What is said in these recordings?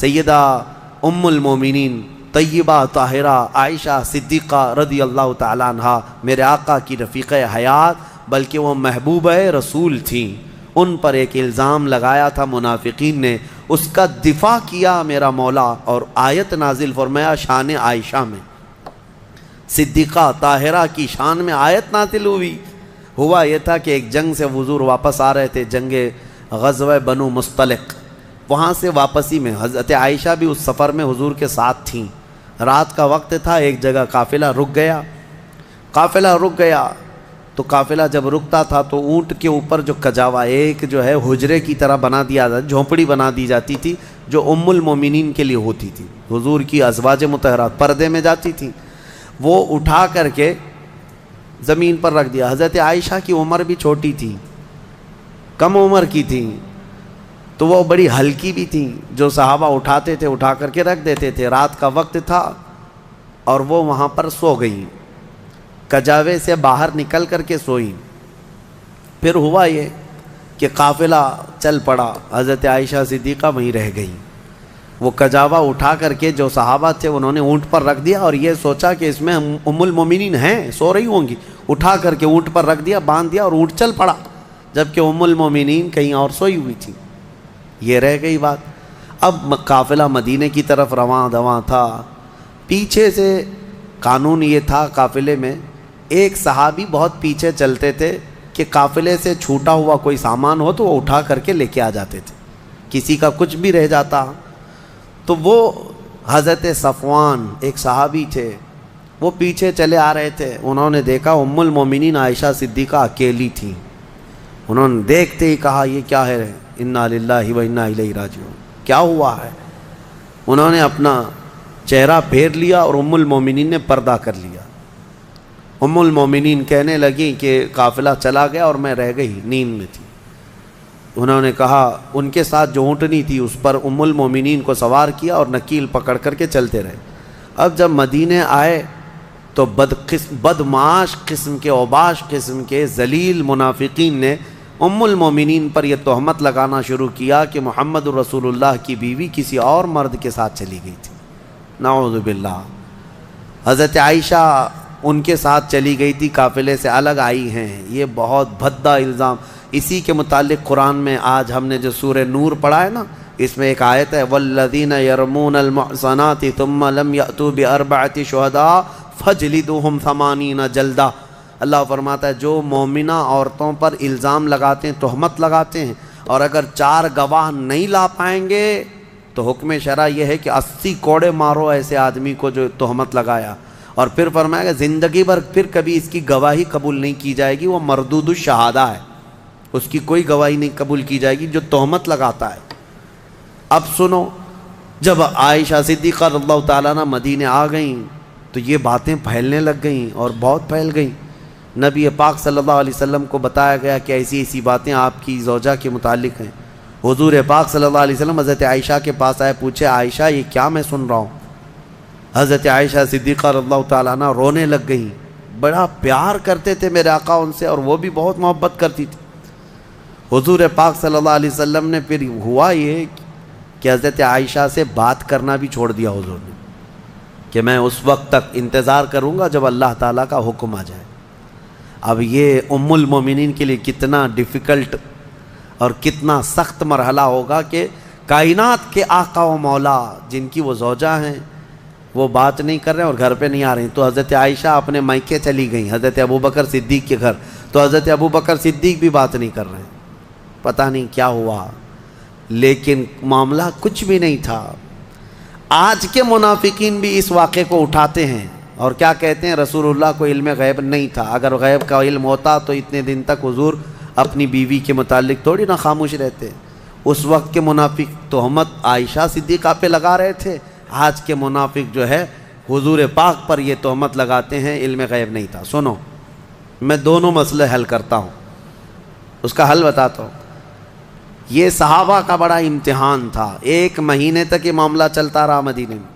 سیدہ ام المومنین طیبہ طاہرہ عائشہ صدیقہ رضی اللہ تعالیٰ عنہ میرے آقا کی رفیقہ حیات بلکہ وہ محبوبہ رسول تھیں، ان پر ایک الزام لگایا تھا منافقین نے، اس کا دفاع کیا میرا مولا اور آیت نازل فرمایا شان عائشہ میں، صدیقہ طاہرہ کی شان میں آیت نازل ہوئی۔ ہوا یہ تھا کہ ایک جنگ سے حضور واپس آ رہے تھے، جنگ غزوہ بنو مصطلق، وہاں سے واپسی میں حضرت عائشہ بھی اس سفر میں حضور کے ساتھ تھیں۔ رات کا وقت تھا، ایک جگہ قافلہ رک گیا تو قافلہ جب رکتا تھا تو اونٹ کے اوپر جو کجاوا ایک جو ہے حجرے کی طرح بنا دیا جاتا، جھونپڑی بنا دی جاتی تھی جو ام المومنین کے لیے ہوتی تھی، حضور کی ازواج مطہرات پردے میں جاتی تھیں، وہ اٹھا کر کے زمین پر رکھ دیا۔ حضرت عائشہ کی عمر بھی چھوٹی تھی، کم عمر کی تھی، تو وہ بڑی ہلکی بھی تھیں، جو صحابہ اٹھاتے تھے اٹھا کر کے رکھ دیتے تھے۔ رات کا وقت تھا اور وہ وہاں پر سو گئیں، کجاوے سے باہر نکل کر کے سوئیں۔ پھر ہوا یہ کہ قافلہ چل پڑا، حضرت عائشہ صدیقہ وہیں رہ گئیں۔ وہ کجاوا اٹھا کر کے جو صحابہ تھے انہوں نے اونٹ پر رکھ دیا اور یہ سوچا کہ اس میں ام المومنین ہیں، سو رہی ہوں گی، اٹھا کر کے اونٹ پر رکھ دیا، باندھ دیا اور اونٹ چل پڑا، جبکہ ام المومنین کہیں اور سوئی ہوئی تھی۔ یہ رہ گئی بات۔ اب قافلہ مدینے کی طرف رواں دواں تھا، پیچھے سے قانون یہ تھا قافلے میں، ایک صحابی بہت پیچھے چلتے تھے کہ قافلے سے چھوٹا ہوا کوئی سامان ہو تو وہ اٹھا کر کے لے کے آ جاتے تھے، کسی کا کچھ بھی رہ جاتا تو وہ حضرت صفوان ایک صحابی تھے، وہ پیچھے چلے آ رہے تھے، انہوں نے دیکھا ام المومنین عائشہ صدیقہ اکیلی تھیں، انہوں نے دیکھتے ہی کہا یہ کیا ہے، انا للہ و انا الیہ راجعون، کیا ہوا ہے؟ انہوں نے اپنا چہرہ پھیر لیا اور ام المومنین نے پردہ کر لیا۔ ام المومنین کہنے لگیں کہ قافلہ چلا گیا اور میں رہ گئی، نیند میں تھی۔ انہوں نے کہا ان کے ساتھ جو اونٹنی تھی اس پر ام المومنین کو سوار کیا اور نکیل پکڑ کر کے چلتے رہے۔ اب جب مدینے آئے تو بدمعاش قسم کے اوباش قسم کے ذلیل منافقین نے ام المومنین پر یہ تہمت لگانا شروع کیا کہ محمد رسول اللہ کی بیوی کسی اور مرد کے ساتھ چلی گئی تھی، نعوذ باللہ۔ حضرت عائشہ ان کے ساتھ چلی گئی تھی، قافلے سے الگ آئی ہیں، یہ بہت بھدا الزام۔ اسی کے متعلق قرآن میں آج ہم نے جو سورہ نور پڑھا ہے نا، اس میں ایک آیت ہے والذین یرمون المحصنات ثم لم یأتوا بأربعة شہداء فاجلدوہم 80 جلدہ۔ اللہ فرماتا ہے جو مومنہ عورتوں پر الزام لگاتے ہیں، تہمت لگاتے ہیں، اور اگر 4 گواہ نہیں لا پائیں گے تو حکم شرع یہ ہے کہ 80 کوڑے مارو ایسے آدمی کو جو تہمت لگایا۔ اور پھر فرمایا کہ زندگی بھر پھر کبھی اس کی گواہی قبول نہیں کی جائے گی، وہ مردود الشہادہ ہے، اس کی کوئی گواہی نہیں قبول کی جائے گی جو تہمت لگاتا ہے۔ اب سنو، جب عائشہ صدیقہ رضی اللہ تعالیٰ عنہ مدینے آ گئیں تو یہ باتیں پھیلنے لگ گئیں اور بہت پھیل گئیں۔ نبی پاک صلی اللہ علیہ وسلم کو بتایا گیا کہ ایسی ایسی باتیں آپ کی زوجہ کے متعلق ہیں۔ حضور پاک صلی اللہ علیہ وسلم حضرت عائشہ کے پاس آئے، پوچھے عائشہ یہ کیا میں سن رہا ہوں؟ حضرت عائشہ صدیقہ رضی اللہ تعالیٰ عنہ رونے لگ گئیں، بڑا پیار کرتے تھے میرے آقا ان سے اور وہ بھی بہت محبت کرتی تھی۔ حضور پاک صلی اللہ علیہ وسلم نے پھر ہوا یہ کہ حضرت عائشہ سے بات کرنا بھی چھوڑ دیا حضور نے، کہ میں اس وقت تک انتظار کروں گا جب اللہ تعالیٰ کا حکم آ جائے۔ اب یہ ام المومنین کے لیے کتنا ڈیفیکلٹ اور کتنا سخت مرحلہ ہوگا کہ کائنات کے آقا و مولا جن کی وہ زوجہ ہیں وہ بات نہیں کر رہے ہیں اور گھر پہ نہیں آ رہی، تو حضرت عائشہ اپنے مائکے چلی گئیں حضرت ابوبکر صدیق کے گھر، تو حضرت ابوبکر صدیق بھی بات نہیں کر رہے ہیں، پتہ نہیں کیا ہوا، لیکن معاملہ کچھ بھی نہیں تھا۔ آج کے منافقین بھی اس واقعے کو اٹھاتے ہیں اور کیا کہتے ہیں رسول اللہ کو علم غیب نہیں تھا، اگر غیب کا علم ہوتا تو اتنے دن تک حضور اپنی بیوی کے متعلق تھوڑی نہ خاموش رہتے۔ اس وقت کے منافق تہمت عائشہ صدیقہ پہ لگا رہے تھے، آج کے منافق جو ہے حضور پاک پر یہ تہمت لگاتے ہیں علم غیب نہیں تھا۔ سنو، میں دونوں مسئلے حل کرتا ہوں، اس کا حل بتاتا ہوں۔ یہ صحابہ کا بڑا امتحان تھا، 1 مہینے تک یہ معاملہ چلتا رہا مدینے میں۔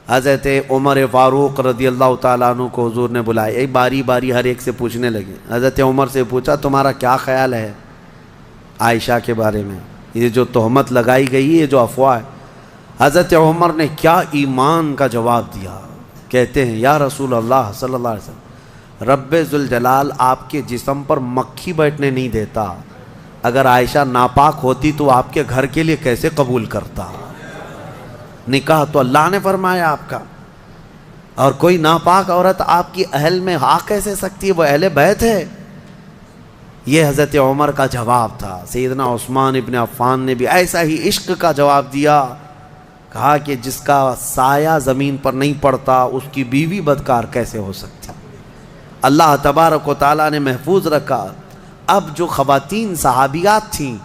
حضرت عمر فاروق رضی اللہ تعالیٰ عنہ کو حضور نے بلایا، ایک باری باری ہر ایک سے پوچھنے لگے۔ حضرت عمر سے پوچھا تمہارا کیا خیال ہے عائشہ کے بارے میں، یہ جو تہمت لگائی گئی ہے، یہ جو افواہ ہے؟ حضرت عمر نے کیا ایمان کا جواب دیا. کہتے ہیں یا رسول اللہ صلی اللہ علیہ وسلم، رب ذوالجلال آپ کے جسم پر مکھی بیٹھنے نہیں دیتا. اگر عائشہ ناپاک ہوتی تو آپ کے گھر کے لیے کیسے قبول کرتا؟ نکاح تو اللہ نے فرمایا آپ کا، اور کوئی ناپاک عورت آپ کی اہل میں آ کیسے سکتی ہے؟ وہ اہل بیت ہے. یہ حضرت عمر کا جواب تھا. سیدنا عثمان ابن عفان نے بھی ایسا ہی عشق کا جواب دیا. کہا کہ جس کا سایہ زمین پر نہیں پڑتا اس کی بیوی بدکار کیسے ہو سکتی؟ اللہ تبارک و تعالیٰ نے محفوظ رکھا. اب جو خواتین صحابیات تھیں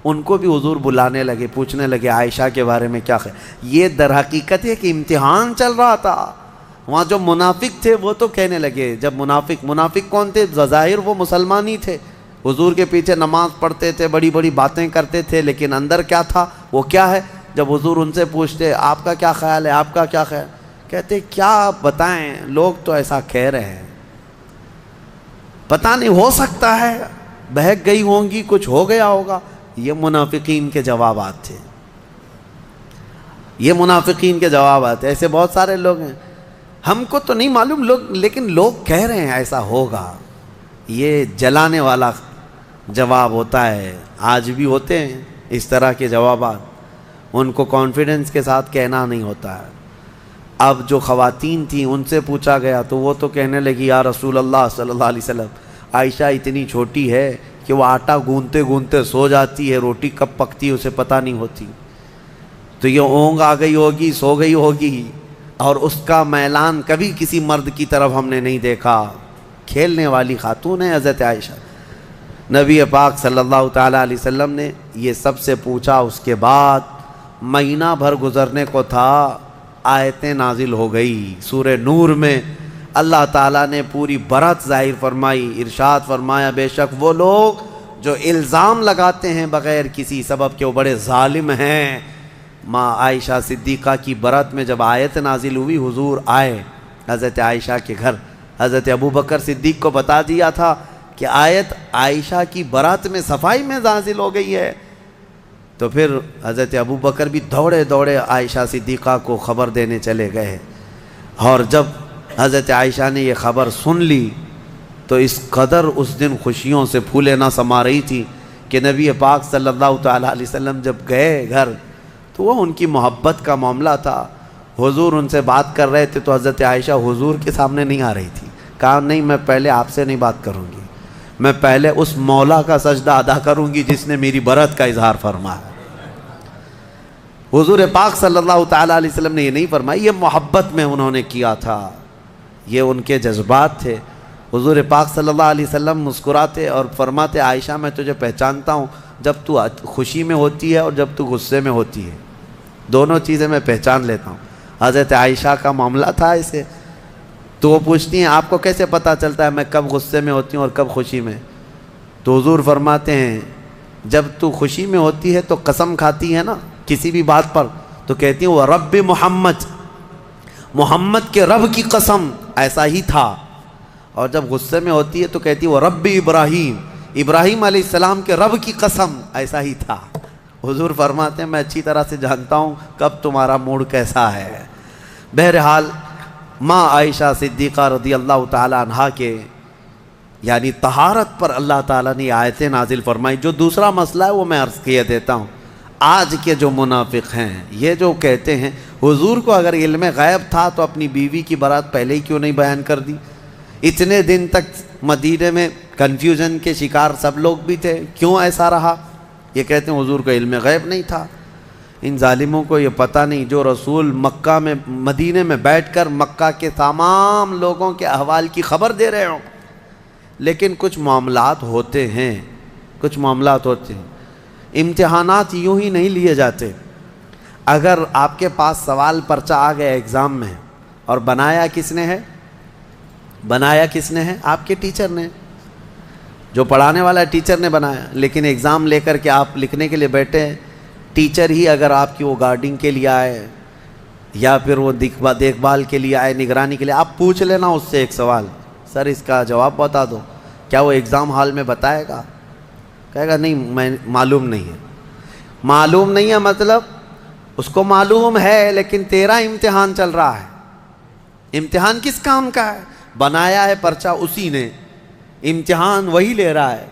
ان کو بھی حضور بلانے لگے، پوچھنے لگے عائشہ کے بارے میں کیا خیال. یہ در حقیقت ہے کہ امتحان چل رہا تھا. وہاں جو منافق تھے وہ تو کہنے لگے، جب منافق کون تھے؟ ظاہر وہ مسلمان ہی تھے، حضور کے پیچھے نماز پڑھتے تھے، بڑی بڑی باتیں کرتے تھے، لیکن اندر کیا تھا وہ کیا ہے؟ جب حضور ان سے پوچھتے آپ کا کیا خیال ہے، آپ کا کیا خیال، کہتے کیا بتائیں، لوگ تو ایسا کہہ رہے ہیں، پتہ نہیں، ہو سکتا ہے بہک گئی ہوں گی، کچھ ہو گیا ہوگا. یہ منافقین کے جوابات تھے. یہ منافقین کے جوابات. ایسے بہت سارے لوگ ہیں، ہم کو تو نہیں معلوم لوگ، لیکن لوگ کہہ رہے ہیں ایسا ہوگا. یہ جلانے والا جواب ہوتا ہے. آج بھی ہوتے ہیں اس طرح کے جوابات، ان کو کانفیڈنس کے ساتھ کہنا نہیں ہوتا ہے. اب جو خواتین تھیں ان سے پوچھا گیا تو وہ تو کہنے لگی یا رسول اللہ صلی اللہ علیہ وسلم، عائشہ اتنی چھوٹی ہے کہ وہ آٹا گوندتے گوندتے سو جاتی ہے، روٹی کب پکتی ہے اسے پتہ نہیں ہوتی. تو یہ اونگ آ گئی ہوگی، سو گئی ہوگی، اور اس کا میلان کبھی کسی مرد کی طرف ہم نے نہیں دیکھا. کھیلنے والی خاتون ہے حضرت عائشہ. نبی پاک صلی اللہ تعالیٰ علیہ وسلم نے یہ سب سے پوچھا. اس کے بعد مہینہ بھر گزرنے کو تھا، آیتیں نازل ہو گئی. سورہ نور میں اللہ تعالیٰ نے پوری برات ظاہر فرمائی. ارشاد فرمایا بے شک وہ لوگ جو الزام لگاتے ہیں بغیر کسی سبب کے وہ بڑے ظالم ہیں. ماں عائشہ صدیقہ کی برات میں جب آیت نازل ہوئی، حضور آئے حضرت عائشہ کے گھر. حضرت ابوبکر صدیق کو بتا دیا تھا کہ آیت عائشہ کی برات میں صفائی میں نازل ہو گئی ہے. تو پھر حضرت ابوبکر بھی دوڑے دوڑے عائشہ صدیقہ کو خبر دینے چلے گئے. اور جب حضرت عائشہ نے یہ خبر سن لی تو اس قدر اس دن خوشیوں سے پھولے نہ سما رہی تھی کہ نبی پاک صلی اللہ تعالیٰ علیہ وسلم جب گئے گھر تو وہ ان کی محبت کا معاملہ تھا. حضور ان سے بات کر رہے تھے تو حضرت عائشہ حضور کے سامنے نہیں آ رہی تھی. کہا نہیں، میں پہلے آپ سے نہیں بات کروں گی، میں پہلے اس مولا کا سجدہ ادا کروں گی جس نے میری برات کا اظہار فرمایا. حضور پاک صلی اللہ تعالیٰ علیہ وسلم نے یہ نہیں فرمایا، یہ محبت میں انہوں نے کیا تھا، یہ ان کے جذبات تھے. حضور پاک صلی اللہ علیہ وسلم مسکراتے اور فرماتے عائشہ میں تجھے پہچانتا ہوں جب تو خوشی میں ہوتی ہے اور جب تو غصے میں ہوتی ہے، دونوں چیزیں میں پہچان لیتا ہوں. حضرت عائشہ کا معاملہ تھا اسے. تو وہ پوچھتی ہیں آپ کو کیسے پتہ چلتا ہے میں کب غصے میں ہوتی ہوں اور کب خوشی میں؟ تو حضور فرماتے ہیں جب تو خوشی میں ہوتی ہے تو قسم کھاتی ہے نا کسی بھی بات پر، تو کہتی ہیں وہ رب محمد، محمد کے رب کی قسم، ایسا ہی تھا. اور جب غصے میں ہوتی ہے تو کہتی ہے وہ رب ابراہیم، ابراہیم علیہ السلام کے رب کی قسم، ایسا ہی تھا. حضور فرماتے ہیں میں اچھی طرح سے جانتا ہوں کب تمہارا موڈ کیسا ہے. بہرحال ماں عائشہ صدیقہ رضی اللہ تعالی عنہا کے یعنی طہارت پر اللہ تعالیٰ نے آیتیں نازل فرمائی. جو دوسرا مسئلہ ہے وہ میں عرض کیے دیتا ہوں. آج کے جو منافق ہیں یہ جو کہتے ہیں حضور کو اگر علم غیب تھا تو اپنی بیوی کی برات پہلے ہی کیوں نہیں بیان کر دی؟ اتنے دن تک مدینے میں کنفیوژن کے شکار سب لوگ بھی تھے، کیوں ایسا رہا؟ یہ کہتے ہیں حضور کو علم غیب نہیں تھا. ان ظالموں کو یہ پتہ نہیں جو رسول مکہ میں مدینے میں بیٹھ کر مکہ کے تمام لوگوں کے احوال کی خبر دے رہے ہوں. لیکن کچھ معاملات ہوتے ہیں، کچھ معاملات ہوتے ہیں. امتحانات یوں ہی نہیں لیے جاتے. اگر آپ کے پاس سوال پرچہ آ گیا ایگزام میں اور بنایا کس نے ہے؟ بنایا کس نے ہے؟ آپ کے ٹیچر نے، جو پڑھانے والا ٹیچر نے بنایا. لیکن ایگزام لے کر کے آپ لکھنے کے لیے بیٹھے ہیں، ٹیچر ہی اگر آپ کی وہ گارڈنگ کے لیے آئے یا پھر وہ دیکھ بھال کے لیے آئے، نگرانی کے لیے، آپ پوچھ لینا اس سے ایک سوال، سر اس کا جواب بتا دو. کیا وہ ایگزام ہال میں بتائے گا؟ کہے گا نہیں میں معلوم نہیں ہے. معلوم نہیں ہے مطلب اس کو معلوم ہے لیکن تیرا امتحان چل رہا ہے۔ امتحان کس کام کا ہے؟ بنایا ہے پرچہ اسی نے، امتحان وہی لے رہا ہے،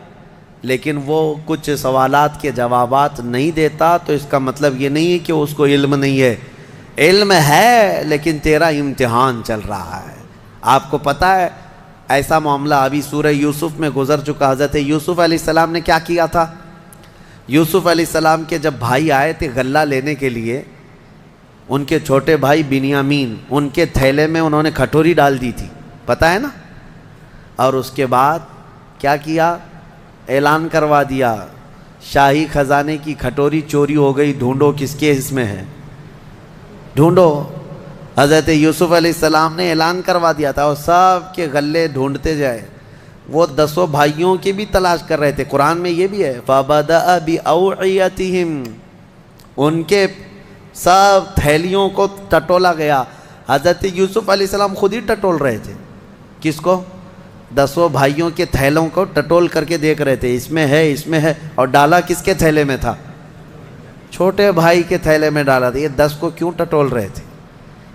لیکن وہ کچھ سوالات کے جوابات نہیں دیتا تو اس کا مطلب یہ نہیں ہے کہ اس کو علم نہیں ہے، علم ہے لیکن تیرا امتحان چل رہا ہے۔ آپ کو پتہ ہے ایسا معاملہ ابھی سورہ یوسف میں گزر چکا۔ حضرت یوسف علیہ السلام نے کیا کیا تھا؟ یوسف علیہ السلام کے جب بھائی آئے تھے غلہ لینے کے لیے، ان کے چھوٹے بھائی بنیامین، ان کے تھیلے میں انہوں نے کھٹوری ڈال دی تھی، پتہ ہے نا؟ اور اس کے بعد کیا کیا؟ اعلان کروا دیا شاہی خزانے کی کھٹوری چوری ہو گئی، ڈھونڈو کس کے اس میں ہے، ڈھونڈو۔ حضرت یوسف علیہ السلام نے اعلان کروا دیا تھا اور سب کے غلے ڈھونڈتے جائے، وہ 10 بھائیوں کی بھی تلاش کر رہے تھے۔ قرآن میں یہ بھی ہے فَبَدَأَ بِأَوْعِيَتِهِمْ، ان کے سب تھیلیوں کو ٹٹولا گیا۔ حضرت یوسف علیہ السلام خود ہی ٹٹول رہے تھے، کس کو؟ 10 بھائیوں کے تھیلوں کو ٹٹول کر کے دیکھ رہے تھے، اس میں ہے، اس میں ہے، اور ڈالا کس کے تھیلے میں تھا؟ چھوٹے بھائی کے تھیلے میں ڈالا تھا۔ یہ 10 کو کیوں ٹٹول رہے تھے؟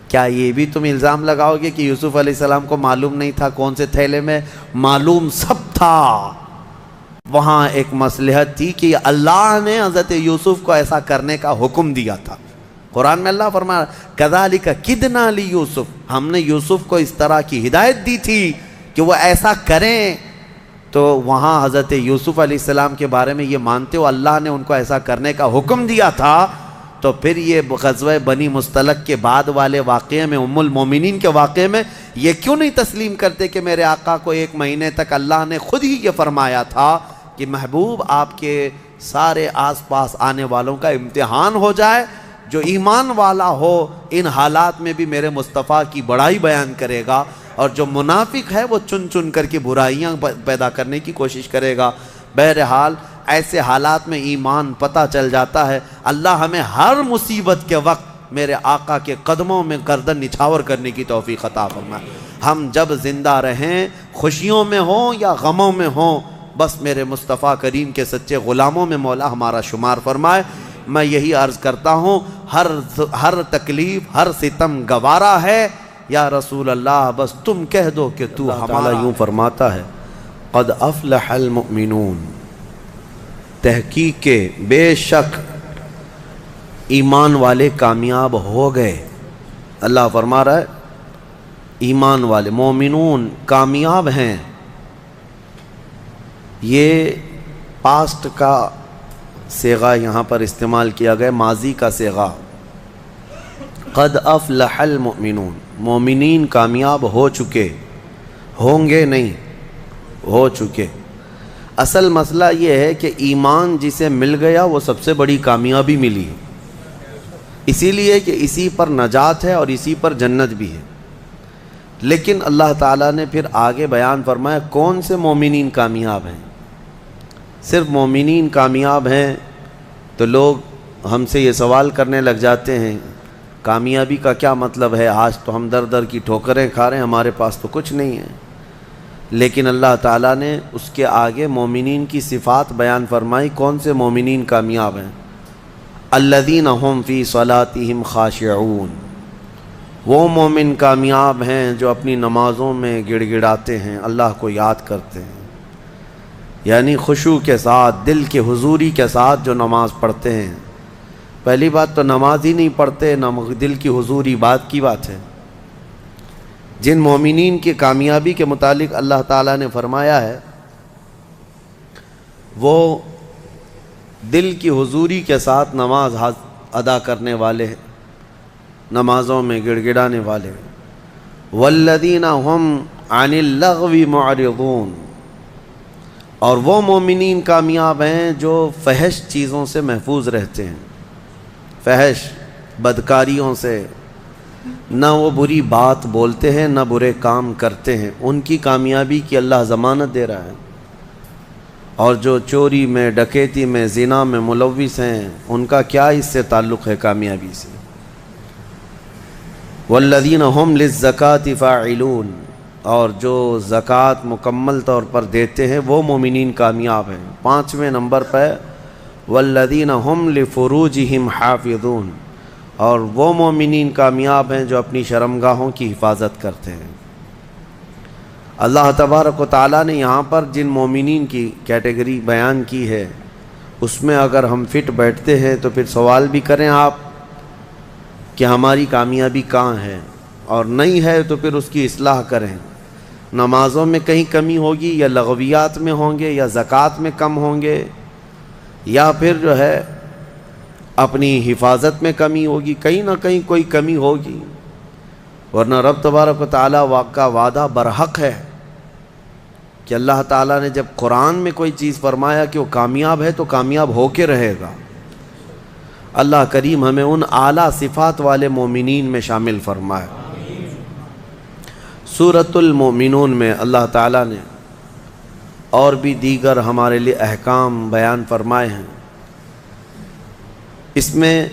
کیا یہ بھی تم الزام لگاؤ گے کہ یوسف علیہ السلام کو معلوم نہیں تھا کون سے تھیلے میں؟ معلوم سب تھا۔ وہاں ایک مصلحت تھی کہ اللہ نے حضرت یوسف کو ایسا کرنے کا حکم دیا تھا۔ قرآن میں اللہ فرمایا کذالک کدنا لیوسف، ہم نے یوسف کو اس طرح کی ہدایت دی تھی کہ وہ ایسا کریں۔ تو وہاں حضرت یوسف علیہ السلام کے بارے میں یہ مانتے ہو اللہ نے ان کو ایسا کرنے کا حکم دیا تھا، تو پھر یہ غزوہ بنی مستلق کے بعد والے واقعے میں، ام المومنین کے واقعے میں یہ کیوں نہیں تسلیم کرتے کہ میرے آقا کو 1 مہینے تک اللہ نے خود ہی یہ فرمایا تھا کہ محبوب آپ کے سارے آس پاس آنے والوں کا امتحان ہو جائے، جو ایمان والا ہو ان حالات میں بھی میرے مصطفیٰ کی بڑائی بیان کرے گا، اور جو منافق ہے وہ چن چن کر کے برائیاں پیدا کرنے کی کوشش کرے گا۔ بہرحال ایسے حالات میں ایمان پتہ چل جاتا ہے۔ اللہ ہمیں ہر مصیبت کے وقت میرے آقا کے قدموں میں گردن نچھاور کرنے کی توفیق عطا فرمائے۔ ہم جب زندہ رہیں، خوشیوں میں ہوں یا غموں میں ہوں، بس میرے مصطفیٰ کریم کے سچے غلاموں میں مولا ہمارا شمار فرمائے۔ میں یہی عرض کرتا ہوں، ہر تکلیف، ہر ستم گوارا ہے، یا رسول اللہ بس تم کہہ دو کہ تو ہمارا۔ یوں فرماتا ہے قد افلح المؤمنون، تحقیق کے بے شک ایمان والے کامیاب ہو گئے۔ اللہ فرما رہا ہے ایمان والے مومنون کامیاب ہیں۔ یہ پاسٹ کا صیغہ یہاں پر استعمال کیا گیا، ماضی کا صیغہ۔ قد افلح المؤمنون، مومنین کامیاب ہو چکے، ہوں گے نہیں، ہو چکے۔ اصل مسئلہ یہ ہے کہ ایمان جسے مل گیا وہ سب سے بڑی کامیابی ملی ہے، اسی لیے کہ اسی پر نجات ہے اور اسی پر جنت بھی ہے۔ لیکن اللہ تعالیٰ نے پھر آگے بیان فرمایا کون سے مومنین کامیاب ہیں۔ صرف مومنین کامیاب ہیں تو لوگ ہم سے یہ سوال کرنے لگ جاتے ہیں کامیابی کا کیا مطلب ہے؟ آج تو ہم در در کی ٹھوکریں کھا رہے ہیں، ہمارے پاس تو کچھ نہیں ہے۔ لیکن اللہ تعالیٰ نے اس کے آگے مومنین کی صفات بیان فرمائی۔ کون سے مومنین کامیاب ہیں؟ الذین هم فی صلاتہم خاشعون، وہ مومن کامیاب ہیں جو اپنی نمازوں میں گڑ گڑاتے ہیں، اللہ کو یاد کرتے ہیں، یعنی خشوع کے ساتھ، دل کے حضوری کے ساتھ جو نماز پڑھتے ہیں۔ پہلی بات تو نماز ہی نہیں پڑھتے، دل کی حضوری بات کی بات ہے۔ جن مومنین کی کامیابی کے متعلق اللہ تعالیٰ نے فرمایا ہے وہ دل کی حضوری کے ساتھ نماز ادا کرنے والے ہیں، نمازوں میں گڑ گڑانے والے ہیں۔ والذین هم عن اللغو معرضون، اور وہ مومنین کامیاب ہیں جو فحش چیزوں سے محفوظ رہتے ہیں، فحش بدکاریوں سے، نہ وہ بری بات بولتے ہیں نہ برے کام کرتے ہیں، ان کی کامیابی کی اللہ ضمانت دے رہا ہے۔ اور جو چوری میں، ڈکیتی میں، زنا میں ملوث ہیں، ان کا کیا اس سے تعلق ہے کامیابی سے؟ والذین هم للزکاة فاعلون، اور جو زکوٰۃ مکمل طور پر دیتے ہیں وہ مومنین کامیاب ہیں۔ 5ویں نمبر پہ والذین هم لفروجہم حافظون، اور وہ مومنین کامیاب ہیں جو اپنی شرمگاہوں کی حفاظت کرتے ہیں۔ اللہ تبارک و تعالیٰ نے یہاں پر جن مومنین کی کیٹیگری بیان کی ہے اس میں اگر ہم فٹ بیٹھتے ہیں تو پھر سوال بھی کریں آپ کہ ہماری کامیابی کہاں ہے، اور نہیں ہے تو پھر اس کی اصلاح کریں۔ نمازوں میں کہیں کمی ہوگی، یا لغویات میں ہوں گے، یا زکوٰۃ میں کم ہوں گے، یا پھر جو ہے اپنی حفاظت میں کمی ہوگی، کہیں نہ کہیں کوئی کمی ہوگی، ورنہ رب تبارک و تعالیٰ کا وعدہ برحق ہے کہ اللہ تعالیٰ نے جب قرآن میں کوئی چیز فرمایا کہ وہ کامیاب ہے تو کامیاب ہو کے رہے گا۔ اللہ کریم ہمیں ان اعلیٰ صفات والے مومنین میں شامل فرمائے۔ سورۃ المؤمنون میں اللہ تعالیٰ نے اور بھی دیگر ہمارے لیے احکام بیان فرمائے ہیں۔ اس میں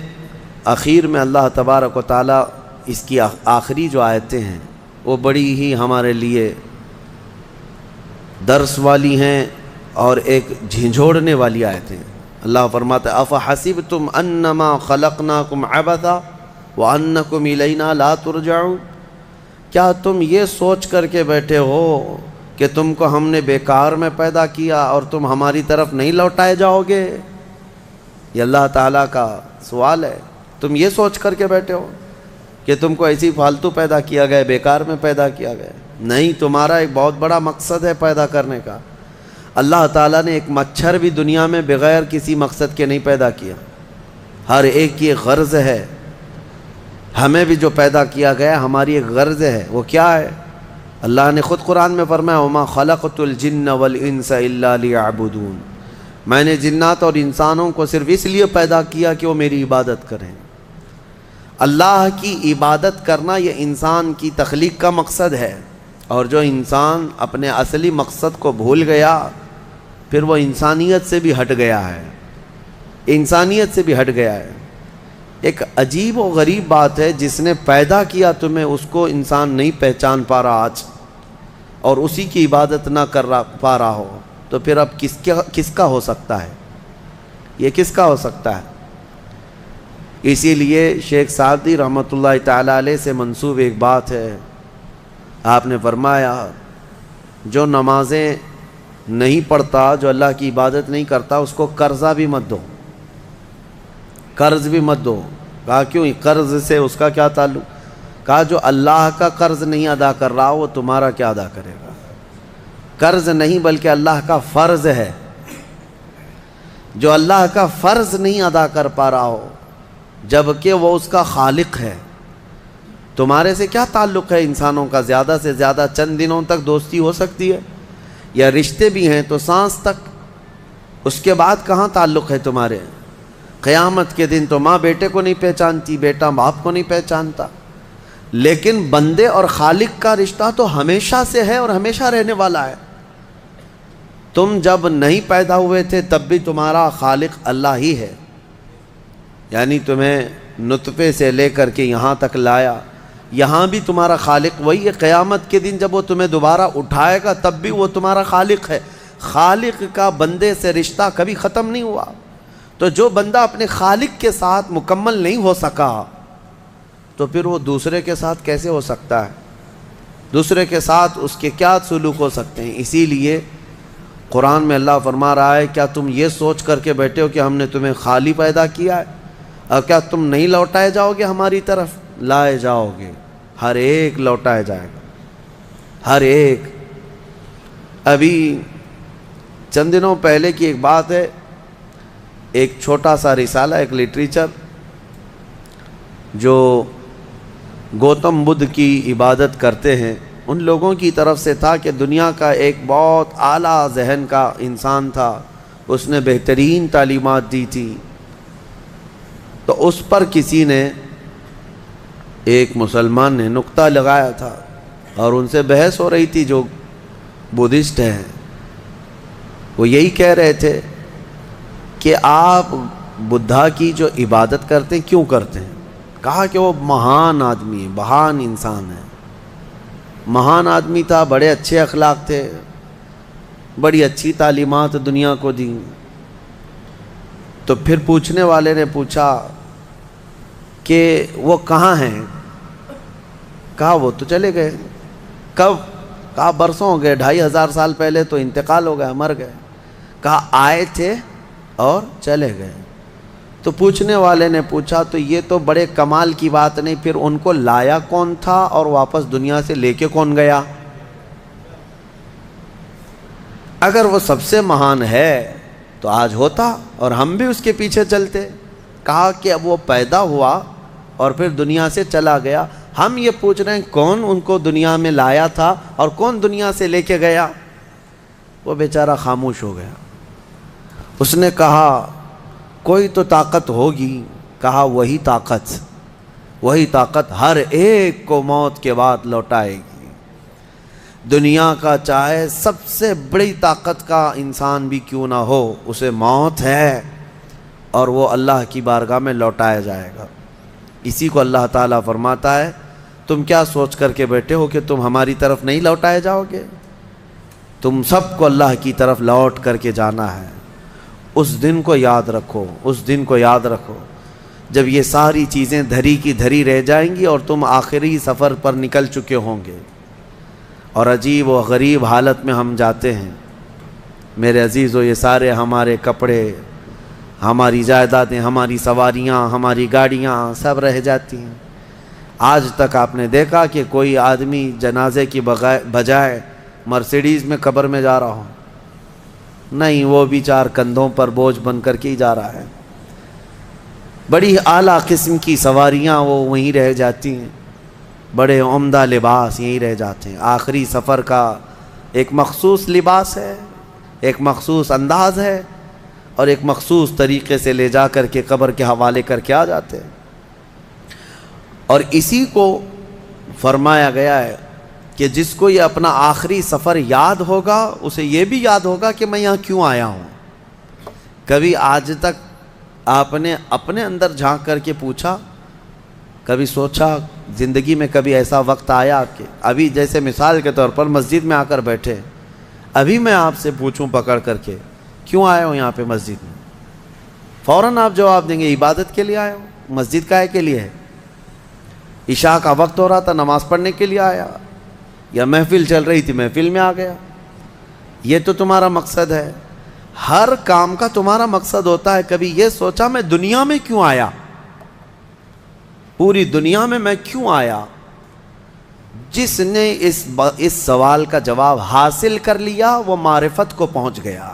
اخیر میں اللہ تبارک و تعالیٰ اس کی آخری جو آیتیں ہیں وہ بڑی ہی ہمارے لیے درس والی ہیں اور ایک جھنجھوڑنے والی آیتیں۔ اللہ فرماتا ہے افحسبتم انما خلقناکم عبثا وانکم الینا لا ترجعون، کیا تم یہ سوچ کر کے بیٹھے ہو کہ تم کو ہم نے بیکار میں پیدا کیا اور تم ہماری طرف نہیں لوٹائے جاؤ گے؟ یہ اللہ تعالیٰ کا سوال ہے۔ تم یہ سوچ کر کے بیٹھے ہو کہ تم کو ایسی فالتو پیدا کیا گیا، بیکار میں پیدا کیا گیا؟ نہیں، تمہارا ایک بہت بڑا مقصد ہے پیدا کرنے کا۔ اللہ تعالیٰ نے ایک مچھر بھی دنیا میں بغیر کسی مقصد کے نہیں پیدا کیا، ہر ایک کی ایک غرض ہے۔ ہمیں بھی جو پیدا کیا گیا ہماری ایک غرض ہے، وہ کیا ہے؟ اللہ نے خود قرآن میں فرمایا وَمَا خَلَقْتُ الْجِنَّ وَالْإِنسَ إِلَّا لِيَعْبُدُونَ، میں نے جنات اور انسانوں کو صرف اس لیے پیدا کیا کہ وہ میری عبادت کریں۔ اللہ کی عبادت کرنا یہ انسان کی تخلیق کا مقصد ہے، اور جو انسان اپنے اصلی مقصد کو بھول گیا پھر وہ انسانیت سے بھی ہٹ گیا ہے، انسانیت سے بھی ہٹ گیا ہے۔ ایک عجیب و غریب بات ہے، جس نے پیدا کیا تمہیں اس کو انسان نہیں پہچان پا رہا آج، اور اسی کی عبادت نہ کر پا رہا ہو، تو پھر اب کس کا ہو سکتا ہے؟ یہ کس کا ہو سکتا ہے؟ اسی لیے شیخ سعدی رحمۃ اللہ تعالیٰ علیہ سے منسوب ایک بات ہے، آپ نے فرمایا جو نمازیں نہیں پڑھتا، جو اللہ کی عبادت نہیں کرتا، اس کو قرضہ بھی مت دو، قرض بھی مت دو۔ کہا کیوں؟ قرض سے اس کا کیا تعلق؟ کہا جو اللہ کا قرض نہیں ادا کر رہا وہ تمہارا کیا ادا کرے گا؟ قرض نہیں بلکہ اللہ کا فرض ہے۔ جو اللہ کا فرض نہیں ادا کر پا رہا ہو جبکہ وہ اس کا خالق ہے، تمہارے سے کیا تعلق ہے انسانوں کا؟ زیادہ سے زیادہ چند دنوں تک دوستی ہو سکتی ہے، یا رشتے بھی ہیں تو سانس تک، اس کے بعد کہاں تعلق ہے تمہارے؟ قیامت کے دن تو ماں بیٹے کو نہیں پہچانتی، بیٹا باپ کو نہیں پہچانتا، لیکن بندے اور خالق کا رشتہ تو ہمیشہ سے ہے اور ہمیشہ رہنے والا ہے۔ تم جب نہیں پیدا ہوئے تھے تب بھی تمہارا خالق اللہ ہی ہے، یعنی تمہیں نطفے سے لے کر کے یہاں تک لایا، یہاں بھی تمہارا خالق وہی ہے۔ قیامت کے دن جب وہ تمہیں دوبارہ اٹھائے گا تب بھی وہ تمہارا خالق ہے۔ خالق کا بندے سے رشتہ کبھی ختم نہیں ہوا۔ تو جو بندہ اپنے خالق کے ساتھ مکمل نہیں ہو سکا تو پھر وہ دوسرے کے ساتھ کیسے ہو سکتا ہے؟ دوسرے کے ساتھ اس کے کیا سلوک ہو سکتے ہیں؟ اسی لیے قرآن میں اللہ فرما رہا ہے کیا تم یہ سوچ کر کے بیٹھے ہو کہ ہم نے تمہیں خالی پیدا کیا ہے، اور کیا تم نہیں لوٹائے جاؤ گے ہماری طرف؟ لائے جاؤ گے، ہر ایک لوٹائے جائے گا، ہر ایک۔ ابھی چند دنوں پہلے کی ایک بات ہے، ایک چھوٹا سا رسالہ، ایک لٹریچر جو گوتم بدھ کی عبادت کرتے ہیں ان لوگوں کی طرف سے تھا کہ دنیا کا ایک بہت اعلیٰ ذہن کا انسان تھا، اس نے بہترین تعلیمات دی تھی، تو اس پر کسی نے، ایک مسلمان نے نقطہ لگایا تھا اور ان سے بحث ہو رہی تھی جو بدھسٹ ہیں۔ وہ یہی کہہ رہے تھے کہ آپ بدھا کی جو عبادت کرتے ہیں کیوں کرتے ہیں؟ کہا کہ وہ مہان آدمی ہے، مہان انسان ہے، مہان آدمی تھا، بڑے اچھے اخلاق تھے، بڑی اچھی تعلیمات دنیا کو دی۔ تو پھر پوچھنے والے نے پوچھا کہ وہ کہاں ہیں؟ کہا وہ تو چلے گئے۔ کب؟ کہا برسوں ہو گئے، 2500 سال پہلے تو انتقال ہو گیا، مر گئے۔ کہا آئے تھے اور چلے گئے۔ تو پوچھنے والے نے پوچھا تو یہ تو بڑے کمال کی بات نہیں، پھر ان کو لایا کون تھا اور واپس دنیا سے لے کے کون گیا؟ اگر وہ سب سے مہان ہے تو آج ہوتا اور ہم بھی اس کے پیچھے چلتے۔ کہا کہ اب وہ پیدا ہوا اور پھر دنیا سے چلا گیا، ہم یہ پوچھ رہے ہیں کون ان کو دنیا میں لایا تھا اور کون دنیا سے لے کے گیا؟ وہ بیچارہ خاموش ہو گیا۔ اس نے کہا کوئی تو طاقت ہوگی۔ کہا وہی طاقت ہر ایک کو موت کے بعد لوٹائے گی۔ دنیا کا چاہے سب سے بڑی طاقت کا انسان بھی کیوں نہ ہو، اسے موت ہے اور وہ اللہ کی بارگاہ میں لوٹایا جائے گا۔ اسی کو اللہ تعالیٰ فرماتا ہے تم کیا سوچ کر کے بیٹھے ہو کہ تم ہماری طرف نہیں لوٹائے جاؤ گے؟ تم سب کو اللہ کی طرف لوٹ کر کے جانا ہے۔ اس دن کو یاد رکھو، اس دن کو یاد رکھو جب یہ ساری چیزیں دھری کی دھری رہ جائیں گی اور تم آخری سفر پر نکل چکے ہوں گے، اور عجیب و غریب حالت میں ہم جاتے ہیں۔ میرے عزیزو، یہ سارے ہمارے کپڑے، ہماری جائیدادیں، ہماری سواریاں، ہماری گاڑیاں سب رہ جاتی ہیں۔ آج تک آپ نے دیکھا کہ کوئی آدمی جنازے کی بجائے مرسیڈیز میں قبر میں جا رہا ہو؟ نہیں، وہ بھی 4 کندھوں پر بوجھ بن کر کے ہی جا رہا ہے۔ بڑی اعلیٰ قسم کی سواریاں وہ وہیں رہ جاتی ہیں، بڑے عمدہ لباس یہیں رہ جاتے ہیں۔ آخری سفر کا ایک مخصوص لباس ہے، ایک مخصوص انداز ہے اور ایک مخصوص طریقے سے لے جا کر کے قبر کے حوالے کر کے آ جاتے ہیں۔ اور اسی کو فرمایا گیا ہے کہ جس کو یہ اپنا آخری سفر یاد ہوگا اسے یہ بھی یاد ہوگا کہ میں یہاں کیوں آیا ہوں۔ کبھی آج تک آپ نے اپنے اندر جھانک کر کے پوچھا، کبھی سوچا زندگی میں کبھی ایسا وقت آیا کہ ابھی جیسے مثال کے طور پر مسجد میں آ کر بیٹھے، ابھی میں آپ سے پوچھوں پکڑ کر کے کیوں آئے ہو یہاں پہ مسجد میں، فوراً آپ جواب دیں گے عبادت کے لیے آئے ہو۔ مسجد کائے کے لیے ہے؟ عشاء کا وقت ہو رہا تھا، نماز پڑھنے کے لیے آیا، یا محفل چل رہی تھی محفل میں آ گیا۔ یہ تو تمہارا مقصد ہے، ہر کام کا تمہارا مقصد ہوتا ہے۔ کبھی یہ سوچا میں دنیا میں کیوں آیا، پوری دنیا میں کیوں آیا؟ جس نے اس سوال کا جواب حاصل کر لیا وہ معرفت کو پہنچ گیا۔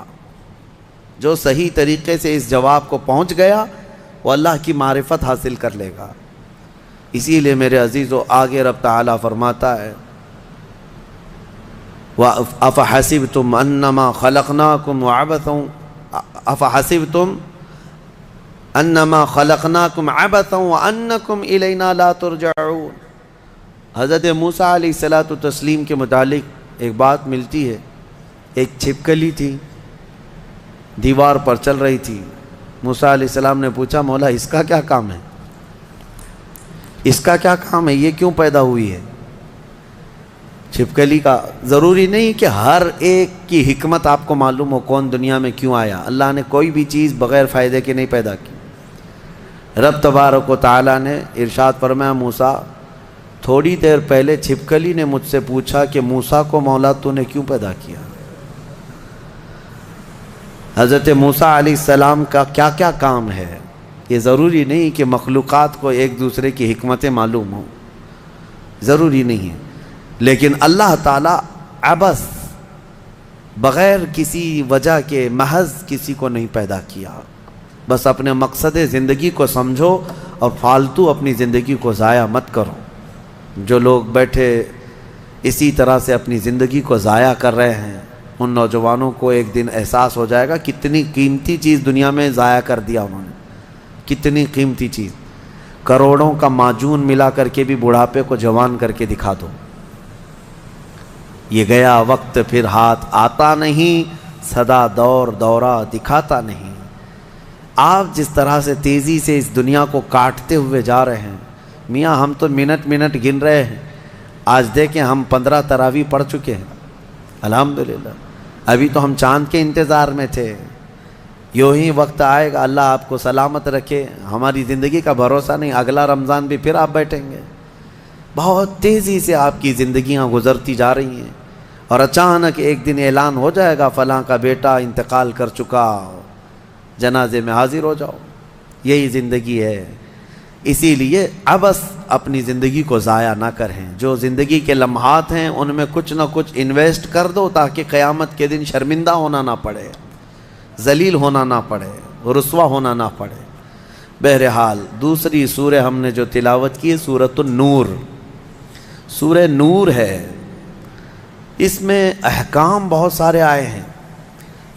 جو صحیح طریقے سے اس جواب کو پہنچ گیا وہ اللہ کی معرفت حاصل کر لے گا۔ اسی لیے میرے عزیزو آگے رب تعالیٰ فرماتا ہے أَفَحَسِبْتُمْ أَنَّمَا خَلَقْنَاكُمْ عَبَثًا وَأَنَّكُمْ إِلَيْنَا لَا تُرْجَعُونَ۔ حضرت موسیٰ علیہ الصلوۃ والتسلیم کے متعلق ایک بات ملتی ہے۔ ایک چھپکلی تھی، دیوار پر چل رہی تھی۔ موسیٰ علیہ السلام نے پوچھا مولا اس کا کیا کام ہے، اس کا کیا کام ہے، یہ کیوں پیدا ہوئی ہے؟ چھپکلی کا ضروری نہیں کہ ہر ایک کی حکمت آپ کو معلوم ہو کون دنیا میں کیوں آیا۔ اللہ نے کوئی بھی چیز بغیر فائدے کے نہیں پیدا کی۔ رب تبارک و تعالیٰ نے ارشاد فرمایا موسیٰ تھوڑی دیر پہلے چھپکلی نے مجھ سے پوچھا کہ موسیٰ کو مولا تو نے کیوں پیدا کیا؟ حضرت موسیٰ علیہ السلام کا کیا کیا کام ہے؟ یہ ضروری نہیں کہ مخلوقات کو ایک دوسرے کی حکمتیں معلوم ہوں، ضروری نہیں ہے، لیکن اللہ تعالیٰ عبث بغیر کسی وجہ کے محض کسی کو نہیں پیدا کیا۔ بس اپنے مقصد زندگی کو سمجھو اور فالتو اپنی زندگی کو ضائع مت کرو۔ جو لوگ بیٹھے اسی طرح سے اپنی زندگی کو ضائع کر رہے ہیں ان نوجوانوں کو ایک دن احساس ہو جائے گا کتنی قیمتی چیز دنیا میں ضائع کر دیا انہوں نے، کتنی قیمتی چیز۔ کروڑوں کا معجون ملا کر کے بھی بڑھاپے کو جوان کر کے دکھا دو۔ یہ گیا وقت پھر ہاتھ آتا نہیں، صدا دورہ دکھاتا نہیں۔ آپ جس طرح سے تیزی سے اس دنیا کو کاٹتے ہوئے جا رہے ہیں، میاں ہم تو منٹ گن رہے ہیں۔ آج دیکھیں ہم 15 تراویح پڑھ چکے ہیں الحمدللہ، ابھی تو ہم چاند کے انتظار میں تھے۔ یوں ہی وقت آئے گا، اللہ آپ کو سلامت رکھے، ہماری زندگی کا بھروسہ نہیں، اگلا رمضان بھی پھر آپ بیٹھیں گے۔ بہت تیزی سے آپ کی زندگیاں گزرتی جا رہی ہیں، اور اچانک ایک دن اعلان ہو جائے گا فلاں کا بیٹا انتقال کر چکا، جنازے میں حاضر ہو جاؤ۔ یہی زندگی ہے۔ اسی لیے عبث اپنی زندگی کو ضائع نہ کریں، جو زندگی کے لمحات ہیں ان میں کچھ نہ کچھ انویسٹ کر دو تاکہ قیامت کے دن شرمندہ ہونا نہ پڑے، ذلیل ہونا نہ پڑے، رسوا ہونا نہ پڑے۔ بہرحال دوسری سورہ ہم نے جو تلاوت کی سورۃ النور، سورہ نور ہے، اس میں احکام بہت سارے آئے ہیں۔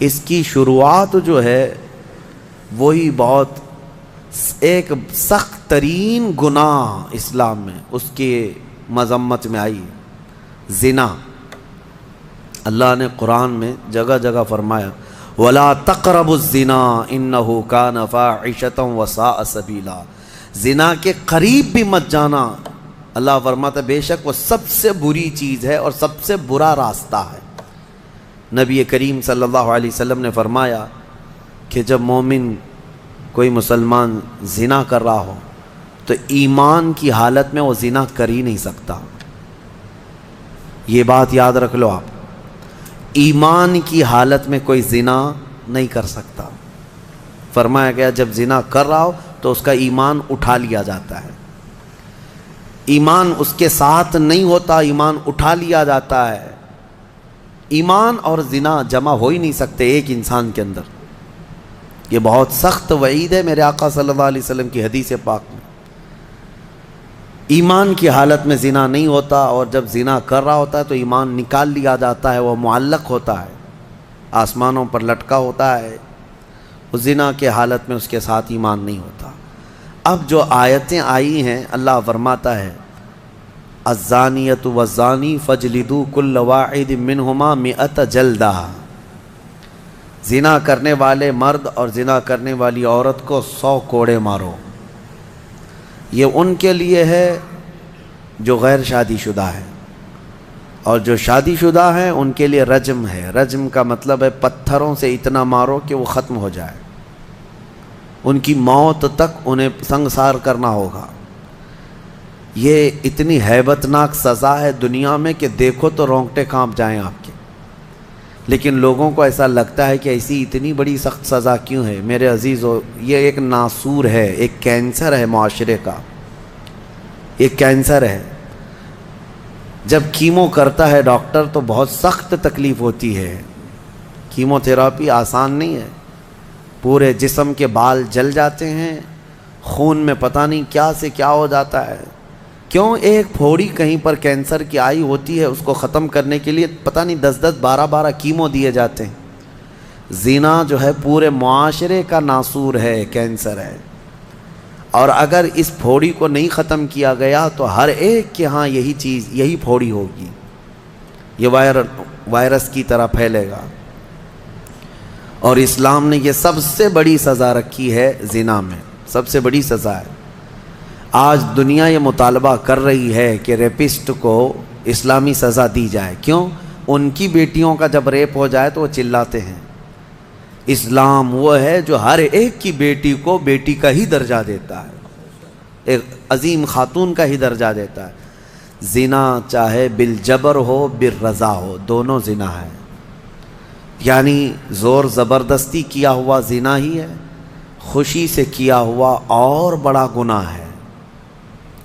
اس کی شروعات جو ہے وہی بہت ایک سخت ترین گناہ اسلام میں اس کی مذمت میں آئی، زنا۔ اللہ نے قرآن میں جگہ جگہ فرمایا وَلَا تَقْرَبُوا الزِّنَا إِنَّهُ كَانَ فَاحِشَةً وَسَاءَ سَبِيلًا، زنا کے قریب بھی مت جانا۔ اللہ فرماتا بے شک وہ سب سے بری چیز ہے اور سب سے برا راستہ ہے۔ نبی کریم صلی اللہ علیہ وسلم نے فرمایا کہ جب مومن کوئی مسلمان زنا کر رہا ہو تو ایمان کی حالت میں وہ زنا کر ہی نہیں سکتا۔ یہ بات یاد رکھ لو آپ، ایمان کی حالت میں کوئی زنا نہیں کر سکتا۔ فرمایا گیا جب زنا کر رہا ہو تو اس کا ایمان اٹھا لیا جاتا ہے، ایمان اس کے ساتھ نہیں ہوتا، ایمان اٹھا لیا جاتا ہے۔ ایمان اور زنا جمع ہو ہی نہیں سکتے ایک انسان کے اندر۔ یہ بہت سخت وعید ہے میرے آقا صلی اللہ علیہ وسلم کی حدیث پاک میں۔ ایمان کی حالت میں زنا نہیں ہوتا، اور جب زنا کر رہا ہوتا ہے تو ایمان نکال لیا جاتا ہے، وہ معلق ہوتا ہے، آسمانوں پر لٹکا ہوتا ہے۔ وہ زنا کے حالت میں اس کے ساتھ ایمان نہیں ہوتا۔ اب جو آیتیں آئی ہیں اللہ فرماتا ہے الزانیۃ والزانی فاجلدوا کل واحد منہما 100 جلدہ، زنا کرنے والے مرد اور زنا کرنے والی عورت کو 100 کوڑے مارو۔ یہ ان کے لیے ہے جو غیر شادی شدہ ہے، اور جو شادی شدہ ہیں ان کے لیے رجم ہے۔ رجم کا مطلب ہے پتھروں سے اتنا مارو کہ وہ ختم ہو جائے، ان کی موت تک انہیں سنگسار کرنا ہوگا۔ یہ اتنی ہیبت ناک سزا ہے دنیا میں کہ دیکھو تو رونگٹے کانپ جائیں آپ کے، لیکن لوگوں کو ایسا لگتا ہے کہ ایسی اتنی بڑی سخت سزا کیوں ہے؟ میرے عزیزو، یہ ایک ناسور ہے، ایک کینسر ہے معاشرے کا، ایک کینسر ہے۔ جب کیمو کرتا ہے ڈاکٹر تو بہت سخت تکلیف ہوتی ہے، کیمو تھراپی آسان نہیں ہے، پورے جسم کے بال جل جاتے ہیں، خون میں پتہ نہیں کیا سے کیا ہو جاتا ہے۔ کیوں؟ ایک پھوڑی کہیں پر کینسر کی آئی ہوتی ہے، اس کو ختم کرنے کے لیے پتہ نہیں 10 12 کیمو دیے جاتے ہیں۔ زنا جو ہے پورے معاشرے کا ناسور ہے، کینسر ہے، اور اگر اس پھوڑی کو نہیں ختم کیا گیا تو ہر ایک کے ہاں یہی چیز، یہی پھوڑی ہوگی، یہ وائرس کی طرح پھیلے گا۔ اور اسلام نے یہ سب سے بڑی سزا رکھی ہے زنا میں، سب سے بڑی سزا ہے۔ آج دنیا یہ مطالبہ کر رہی ہے کہ ریپسٹ کو اسلامی سزا دی جائے۔ کیوں؟ ان کی بیٹیوں کا جب ریپ ہو جائے تو وہ چلاتے ہیں۔ اسلام وہ ہے جو ہر ایک کی بیٹی کو بیٹی کا ہی درجہ دیتا ہے، ایک عظیم خاتون کا ہی درجہ دیتا ہے۔ زنا چاہے بالجبر ہو بالرضا ہو، دونوں زنا ہے، یعنی زور زبردستی کیا ہوا زنا ہی ہے، خوشی سے کیا ہوا اور بڑا گناہ ہے،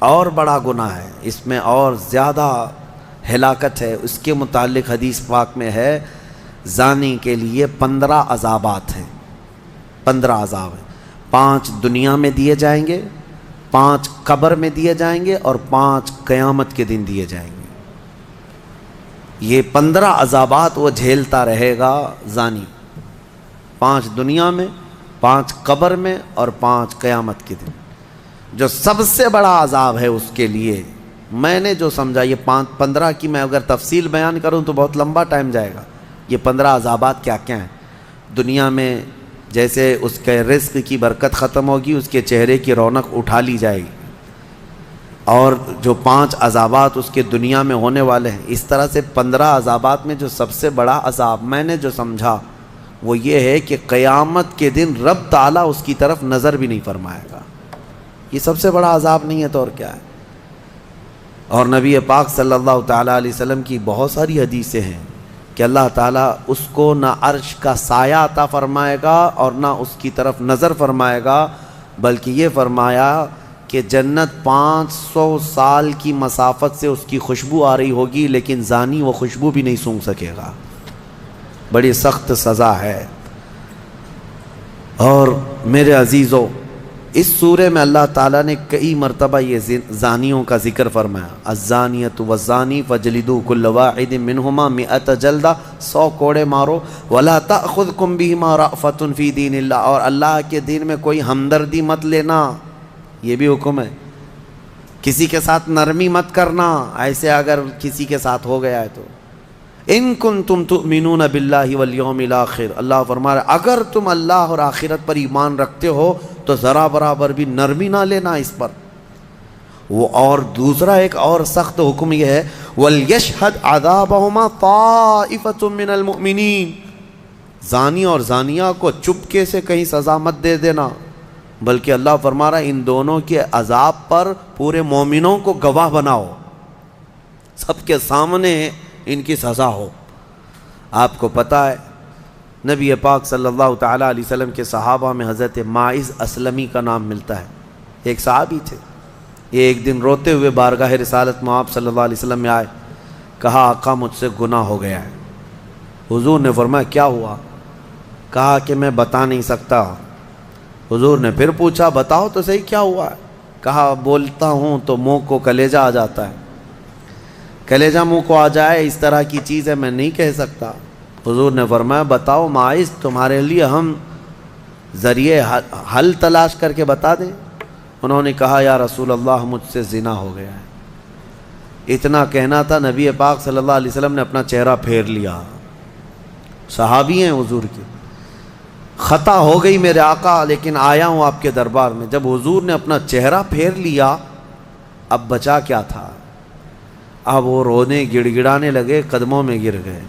اور بڑا گناہ ہے، اس میں اور زیادہ ہلاکت ہے۔ اس کے متعلق حدیث پاک میں ہے زانی کے لیے 15 عذابات ہیں، 15 عذاب ہیں۔ 5 دنیا میں دیے جائیں گے، 5 قبر میں دیے جائیں گے، اور 5 قیامت کے دن دیے جائیں گے۔ یہ 15 عذابات وہ جھیلتا رہے گا زانی، 5 دنیا میں، 5 قبر میں، اور 5 قیامت کے دن۔ جو سب سے بڑا عذاب ہے اس کے لیے، میں نے جو سمجھا، یہ 15 کی میں اگر تفصیل بیان کروں تو بہت لمبا ٹائم جائے گا۔ یہ 15 عذابات کیا کیا ہیں؟ دنیا میں جیسے اس کے رزق کی برکت ختم ہوگی، اس کے چہرے کی رونق اٹھا لی جائے گی، اور جو 5 عذابات اس کے دنیا میں ہونے والے ہیں، اس طرح سے 15 عذابات میں جو سب سے بڑا عذاب میں نے جو سمجھا وہ یہ ہے کہ قیامت کے دن رب تعالیٰ اس کی طرف نظر بھی نہیں فرمائے گا۔ یہ سب سے بڑا عذاب نہیں ہے تو اور کیا ہے؟ اور نبی پاک صلی اللہ تعالیٰ علیہ وسلم کی بہت ساری حدیثیں ہیں کہ اللہ تعالیٰ اس کو نہ عرش کا سایہ عطا فرمائے گا اور نہ اس کی طرف نظر فرمائے گا، بلکہ یہ فرمایا کہ جنت 500 سال کی مسافت سے اس کی خوشبو آ رہی ہوگی، لیکن زانی وہ خوشبو بھی نہیں سونگھ سکے گا۔ بڑی سخت سزا ہے۔ اور میرے عزیزو، اس سورے میں اللہ تعالیٰ نے کئی مرتبہ یہ زانیوں کا ذکر فرمایا، الزانیۃ والزانی فجلدوا کل واحد منہما 100 جلدہ، 100 کوڑے مارو، ولا تأخذکم بہما رأفۃ فی دین اللہ، اور اللہ کے دین میں کوئی ہمدردی مت لینا، یہ بھی حکم ہے۔ کسی کے ساتھ نرمی مت کرنا، ایسے اگر کسی کے ساتھ ہو گیا ہے تو ان کنتم تؤمنون باللہ والیوم الاخر، اللہ فرما رہا ہے اگر تم اللہ اور آخرت پر ایمان رکھتے ہو تو ذرا برابر بھی نرمی نہ لینا اس پر۔ وہ اور دوسرا ایک اور سخت حکم یہ ہے، وَلْيَشْهَدْ عَذَابَهُمَا طَائِفَةٌ مِّنَ الْمُؤْمِنِينَ، زانی اور زانیہ کو چپکے سے کہیں سزا مت دے دینا، بلکہ اللہ فرما رہا ہے ان دونوں کے عذاب پر پورے مومنوں کو گواہ بناؤ، سب کے سامنے ان کی سزا ہو۔ آپ کو پتہ ہے نبی پاک صلی اللہ تعالیٰ علیہ وسلم کے صحابہ میں حضرت ماعز اسلمی کا نام ملتا ہے، ایک صحابی تھے۔ یہ ایک دن روتے ہوئے بارگاہ رسالت میں آپ صلی اللہ علیہ وسلم میں آئے، کہا آقا مجھ سے گناہ ہو گیا ہے۔ حضور نے فرمایا کیا ہوا؟ کہا کہ میں بتا نہیں سکتا۔ حضور نے پھر پوچھا بتاؤ تو صحیح کیا ہوا ہے؟ کہا بولتا ہوں تو منہ کو کلیجہ آ جاتا ہے، کلیجہ منہ کو آ جائے اس طرح کی چیز ہے میں نہیں کہہ سکتا۔ حضور نے فرمایا بتاؤ ماعز تمہارے لیے ہم ذریعے حل تلاش کر کے بتا دیں؟ انہوں نے کہا یا رسول اللہ مجھ سے زنا ہو گیا ہے۔ اتنا کہنا تھا نبی پاک صلی اللہ علیہ وسلم نے اپنا چہرہ پھیر لیا، صحابی ہیں حضور کے، خطا ہو گئی میرے آقا لیکن آیا ہوں آپ کے دربار میں۔ جب حضور نے اپنا چہرہ پھیر لیا اب بچا کیا تھا؟ اب وہ رونے گڑ گڑانے لگے، قدموں میں گر گئے،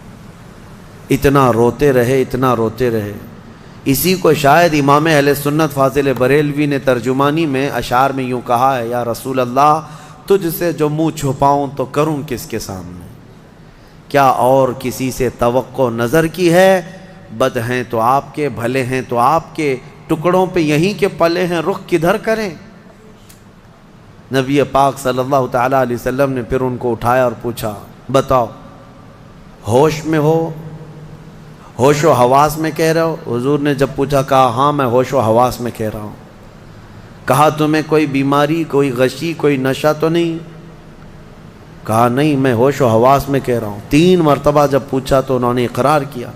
اتنا روتے رہے اتنا روتے رہے۔ اسی کو شاید امام اہل سنت فاضل بریلوی نے ترجمانی میں اشعار میں یوں کہا ہے، یا رسول اللہ تجھ سے جو منہ چھپاؤں تو کروں کس کے سامنے، کیا اور کسی سے توقع نظر کی ہے؟ بد ہیں تو آپ کے، بھلے ہیں تو آپ کے، ٹکڑوں پہ یہیں کے پلے ہیں، رخ کدھر کریں؟ نبی پاک صلی اللہ تعالیٰ علیہ وسلم نے پھر ان کو اٹھایا اور پوچھا بتاؤ ہوش میں ہو، ہوش و حواس میں کہہ رہے ہو؟ حضور نے جب پوچھا کہا ہاں میں ہوش و حواس میں کہہ رہا ہوں۔ کہا تمہیں کوئی بیماری، کوئی غشی، کوئی نشہ تو نہیں؟ کہا نہیں میں ہوش و حواس میں کہہ رہا ہوں۔ 3 مرتبہ جب پوچھا تو انہوں نے اقرار کیا۔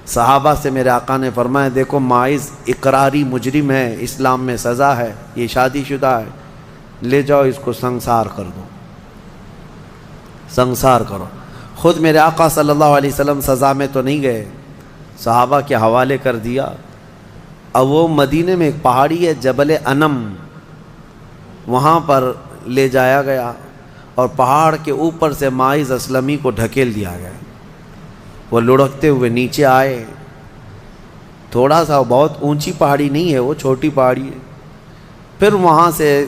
صحابہ سے میرے آقا نے فرمایا دیکھو ماعز اقراری مجرم ہے، اسلام میں سزا ہے، یہ شادی شدہ ہے، لے جاؤ اس کو سنسار کر دو، سنسار کرو۔ خود میرے آقا صلی اللہ علیہ وسلم سزا میں تو نہیں گئے، صحابہ کے حوالے کر دیا۔ اب وہ مدینے میں ایک پہاڑی ہے جبل انم، وہاں پر لے جایا گیا اور پہاڑ کے اوپر سے ماعز اسلمی کو ڈھکیل دیا گیا۔ وہ لڑکتے ہوئے نیچے آئے، تھوڑا سا بہت اونچی پہاڑی نہیں ہے، وہ چھوٹی پہاڑی ہے۔ پھر وہاں سے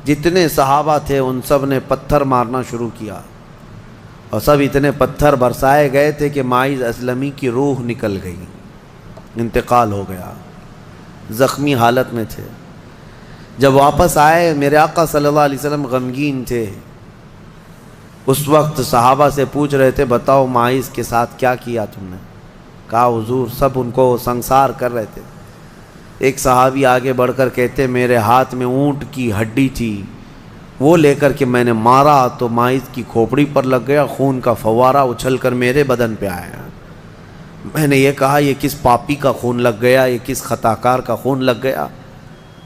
جتنے صحابہ تھے ان سب نے پتھر مارنا شروع کیا اور سب اتنے پتھر برسائے گئے تھے کہ ماعز اسلمی کی روح نکل گئی، انتقال ہو گیا، زخمی حالت میں تھے۔ جب واپس آئے میرے آقا صلی اللہ علیہ وسلم غمگین تھے۔ اس وقت صحابہ سے پوچھ رہے تھے بتاؤ ماعز کے ساتھ کیا کیا تم نے؟ کہا حضور سب ان کو سنسار کر رہے تھے۔ ایک صحابی آگے بڑھ کر کہتے میرے ہاتھ میں اونٹ کی ہڈی تھی، وہ لے کر کے میں نے مارا تو ماعز کی کھوپڑی پر لگ گیا، خون کا فوارہ اچھل کر میرے بدن پہ آیا۔ میں نے یہ کہا یہ کس پاپی کا خون لگ گیا، یہ کس خطاکار کا خون لگ گیا؟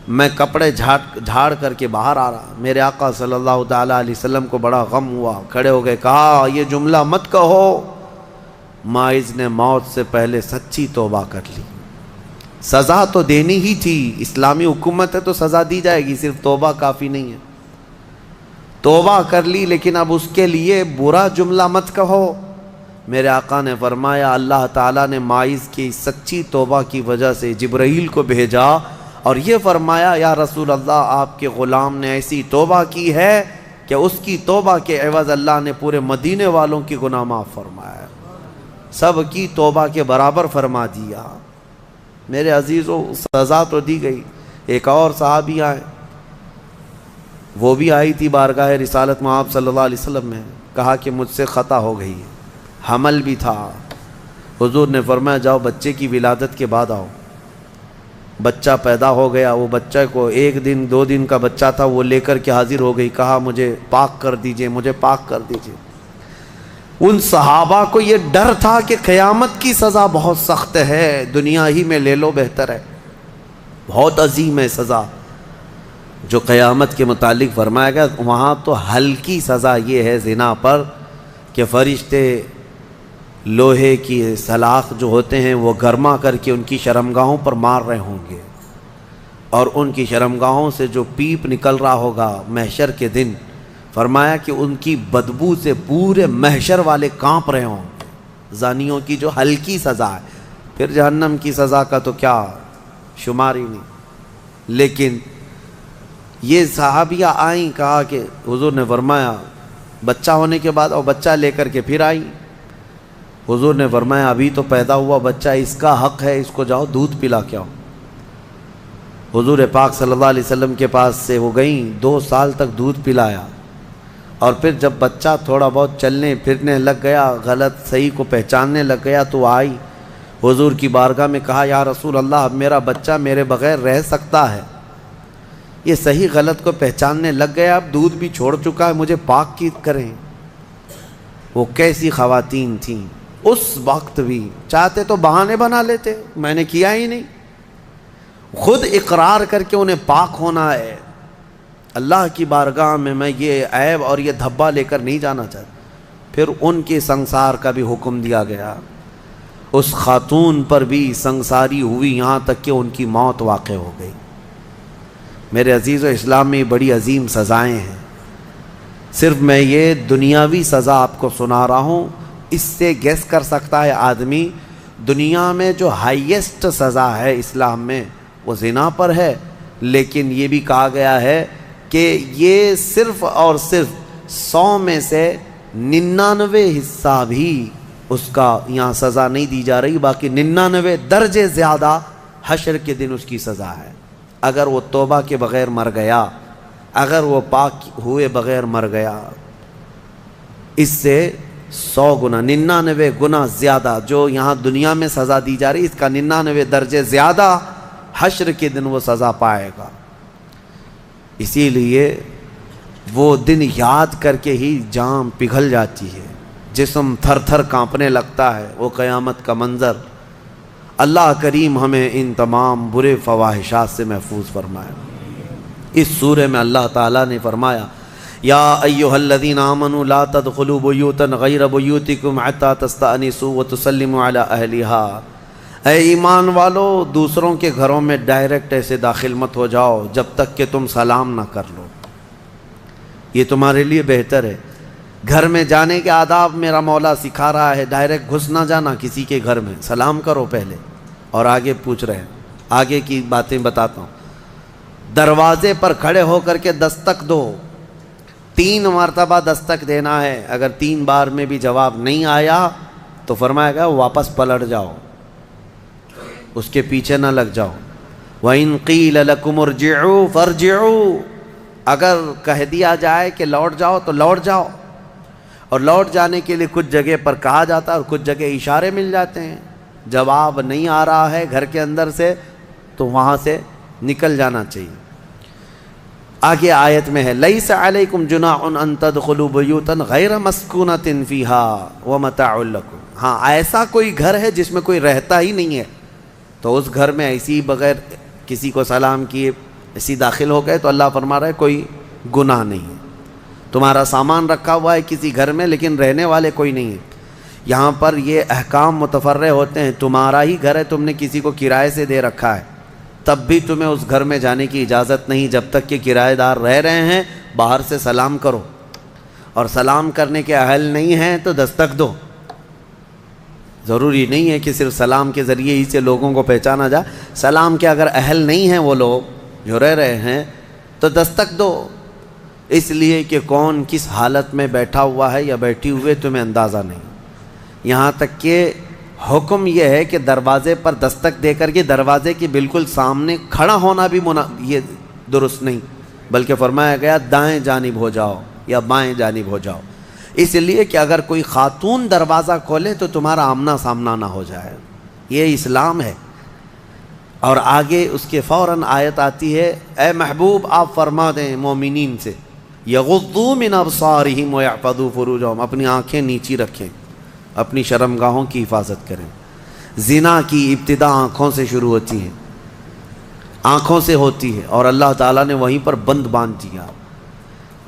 میں کپڑے جھاڑ کر کے باہر آ رہا، میرے آقا صلی اللہ تعالیٰ علیہ وسلم کو بڑا غم ہوا، کھڑے ہو گئے، کہا یہ جملہ مت کہو، ماعز نے موت سے پہلے سچی توبہ کر لی۔ سزا تو دینی ہی تھی، اسلامی حکومت ہے تو سزا دی جائے گی، صرف توبہ کافی نہیں ہے۔ توبہ کر لی لیکن اب اس کے لیے برا جملہ مت کہو، میرے آقا نے فرمایا اللہ تعالیٰ نے ماعز کی سچی توبہ کی وجہ سے جبرائیل کو بھیجا اور یہ فرمایا یا رسول اللہ آپ کے غلام نے ایسی توبہ کی ہے کہ اس کی توبہ کے عوض اللہ نے پورے مدینے والوں کی گناہ معاف فرمایا، سب کی توبہ کے برابر فرما دیا۔ میرے عزیزوں سزا تو دی گئی۔ ایک اور صحابی آئے، وہ بھی آئی تھی بارگاہ رسالت میں آپ صلی اللہ علیہ وسلم میں، کہا کہ مجھ سے خطا ہو گئی ہے، حمل بھی تھا۔ حضور نے فرمایا جاؤ بچے کی ولادت کے بعد آؤ۔ بچہ پیدا ہو گیا، وہ بچہ کو 1 دن 2 دن کا بچہ تھا، وہ لے کر کے حاضر ہو گئی، کہا مجھے پاک کر دیجئے، مجھے پاک کر دیجئے۔ ان صحابہ کو یہ ڈر تھا کہ قیامت کی سزا بہت سخت ہے، دنیا ہی میں لے لو بہتر ہے، بہت عظیم ہے سزا جو قیامت کے متعلق فرمایا گیا۔ وہاں تو ہلکی سزا یہ ہے زنا پر کہ فرشتے لوہے کی سلاخ جو ہوتے ہیں وہ گرما کر کے ان کی شرمگاہوں پر مار رہے ہوں گے، اور ان کی شرمگاہوں سے جو پیپ نکل رہا ہوگا محشر کے دن، فرمایا کہ ان کی بدبو سے پورے محشر والے کانپ رہے ہوں گے۔ زانیوں کی جو ہلکی سزا ہے، پھر جہنم کی سزا کا تو کیا شمار ہی نہیں۔ لیکن یہ صحابیہ آئیں، کہا کہ حضور نے فرمایا بچہ ہونے کے بعد، اور بچہ لے کر کے پھر آئیں۔ حضور نے فرمایا ابھی تو پیدا ہوا بچہ، اس کا حق ہے، اس کو جاؤ دودھ پلا کے آؤ۔ حضور پاک صلی اللہ علیہ وسلم کے پاس سے وہ گئیں، 2 سال تک دودھ پلایا، اور پھر جب بچہ تھوڑا بہت چلنے پھرنے لگ گیا، غلط صحیح کو پہچاننے لگ گیا، تو آئی حضور کی بارگاہ میں، کہا یا رسول اللہ اب میرا بچہ میرے بغیر رہ سکتا ہے، یہ صحیح غلط کو پہچاننے لگ گیا، اب دودھ بھی چھوڑ چکا ہے، مجھے پاک کی کریں۔ وہ کیسی خواتین تھیں اس وقت بھی، چاہتے تو بہانے بنا لیتے، میں نے کیا ہی نہیں، خود اقرار کر کے انہیں پاک ہونا ہے۔ اللہ کی بارگاہ میں یہ عیب اور یہ دھبا لے کر نہیں جانا چاہتا۔ پھر ان کے سنسار کا بھی حکم دیا گیا، اس خاتون پر بھی سنساری ہوئی، یہاں تک کہ ان کی موت واقع ہو گئی۔ میرے عزیز و اسلام میں بڑی عظیم سزائیں ہیں، صرف میں یہ دنیاوی سزا آپ کو سنا رہا ہوں، اس سے گیس کر سکتا ہے آدمی دنیا میں جو ہائیسٹ سزا ہے اسلام میں وہ زنا پر ہے، لیکن یہ بھی کہا گیا ہے کہ یہ صرف اور صرف 100 میں سے 99 حصہ بھی اس کا یہاں سزا نہیں دی جا رہی، باقی 99 درجے زیادہ حشر کے دن اس کی سزا ہے۔ اگر وہ توبہ کے بغیر مر گیا، اگر وہ پاک ہوئے بغیر مر گیا، اس سے 100 گنا 99 گنا زیادہ جو یہاں دنیا میں سزا دی جا رہی، اس کا 99 درجے زیادہ حشر کے دن وہ سزا پائے گا۔ اسی لیے وہ دن یاد کر کے ہی جان پگھل جاتی ہے، جسم تھر تھر کانپنے لگتا ہے، وہ قیامت کا منظر۔ اللہ کریم ہمیں ان تمام برے فواحشات سے محفوظ فرمائے۔ اس سورہ میں اللہ تعالیٰ نے فرمایا یا ایھا الذین آمنوا لا تدخلوا بیوتا غیر بیوتکم حتی تستأنسوا وتسلموا علی اہلہا، اے ایمان والو دوسروں کے گھروں میں ڈائریکٹ ایسے داخل مت ہو جاؤ جب تک کہ تم سلام نہ کر لو، یہ تمہارے لیے بہتر ہے۔ گھر میں جانے کے آداب میرا مولا سکھا رہا ہے، ڈائریکٹ گھس نہ جانا کسی کے گھر میں، سلام کرو پہلے، اور آگے پوچھ رہے ہیں، آگے کی باتیں بتاتا ہوں۔ دروازے پر کھڑے ہو کر کے دستک دو، 3 مرتبہ دستک دینا ہے، اگر 3 بار میں بھی جواب نہیں آیا تو فرمایا گیا واپس پلٹ جاؤ، اس کے پیچھے نہ لگ جاؤ۔ وَإِن قِيلَ لَكُمُ ارْجِعُوا فَارْجِعُوا، اگر کہہ دیا جائے کہ لوٹ جاؤ تو لوٹ جاؤ، اور لوٹ جانے کے لیے کچھ جگہ پر کہا جاتا ہے اور کچھ جگہ اشارے مل جاتے ہیں۔ جواب نہیں آ رہا ہے گھر کے اندر سے تو وہاں سے نکل جانا چاہیے۔ آگے آیت میں ہے لَيْسَ عَلَيْكُمْ جُنَاحٌ أَن تَدْخُلُوا بُيُوتًا غَيْرَ مَسْكُونَةٍ فِيهَا وَمَتَاعٌ لَكُمْ، ہاں ایسا کوئی گھر ہے جس میں کوئی رہتا ہی نہیں ہے تو اس گھر میں ایسی بغیر کسی کو سلام کیے ایسی داخل ہو گئے تو اللہ فرما رہا ہے کوئی گناہ نہیں ہے۔ تمہارا سامان رکھا ہوا ہے کسی گھر میں لیکن رہنے والے کوئی نہیں ہے، یہاں پر یہ احکام متفرع ہوتے ہیں۔ تمہارا ہی گھر ہے، تم نے کسی کو کرائے سے دے رکھا ہے، تب بھی تمہیں اس گھر میں جانے کی اجازت نہیں جب تک کہ کرایہ دار رہ رہے ہیں۔ باہر سے سلام کرو، اور سلام کرنے کے اہل نہیں ہیں تو دستک دو، ضروری نہیں ہے کہ صرف سلام کے ذریعے ہی سے لوگوں کو پہچانا جائے. سلام کے اگر اہل نہیں ہیں وہ لوگ جو رہ رہے ہیں تو دستک دو، اس لیے کہ کون کس حالت میں بیٹھا ہوا ہے یا بیٹھی ہوئے تمہیں اندازہ نہیں. یہاں تک کہ حکم یہ ہے کہ دروازے پر دستک دے کر کے دروازے کے بالکل سامنے کھڑا ہونا بھی یہ درست نہیں، بلکہ فرمایا گیا دائیں جانب ہو جاؤ یا بائیں جانب ہو جاؤ، اس لیے کہ اگر کوئی خاتون دروازہ کھولے تو تمہارا آمنا سامنا نہ ہو جائے. یہ اسلام ہے. اور آگے اس کے فوراً آیت آتی ہے، اے محبوب آپ فرما دیں مومنین سے یغضوا من ابصارہم ویحفظوا فروجہم، اپنی آنکھیں نیچی رکھیں، اپنی شرمگاہوں کی حفاظت کریں. زنا کی ابتدا آنکھوں سے شروع ہوتی ہے، آنکھوں سے ہوتی ہے، اور اللہ تعالیٰ نے وہیں پر بند باندھ دیا.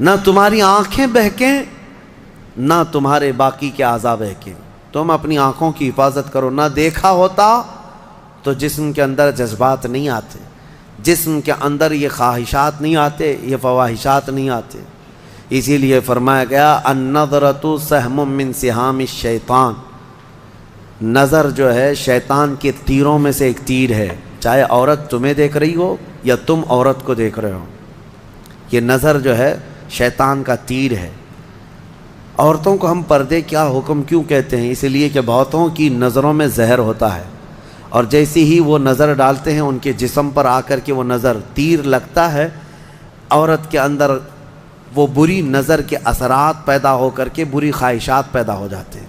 نہ تمہاری آنکھیں بہکیں نہ تمہارے باقی کے اعضاء بہکیں، تم اپنی آنکھوں کی حفاظت کرو. نہ دیکھا ہوتا تو جسم کے اندر جذبات نہیں آتے، جسم کے اندر یہ خواہشات نہیں آتے، یہ فواہشات نہیں آتے. اسی لیے فرمایا گیا النظرۃ سہم من سہام الشیطان، نظر جو ہے شیطان کے تیروں میں سے ایک تیر ہے، چاہے عورت تمہیں دیکھ رہی ہو یا تم عورت کو دیکھ رہے ہو. یہ نظر جو ہے شیطان کا تیر ہے. عورتوں کو ہم پردے کیا حکم کیوں کہتے ہیں؟ اس لیے کہ بہتوں کی نظروں میں زہر ہوتا ہے، اور جیسے ہی وہ نظر ڈالتے ہیں ان کے جسم پر آ کر کے وہ نظر تیر لگتا ہے، عورت کے اندر وہ بری نظر کے اثرات پیدا ہو کر کے بری خواہشات پیدا ہو جاتے ہیں.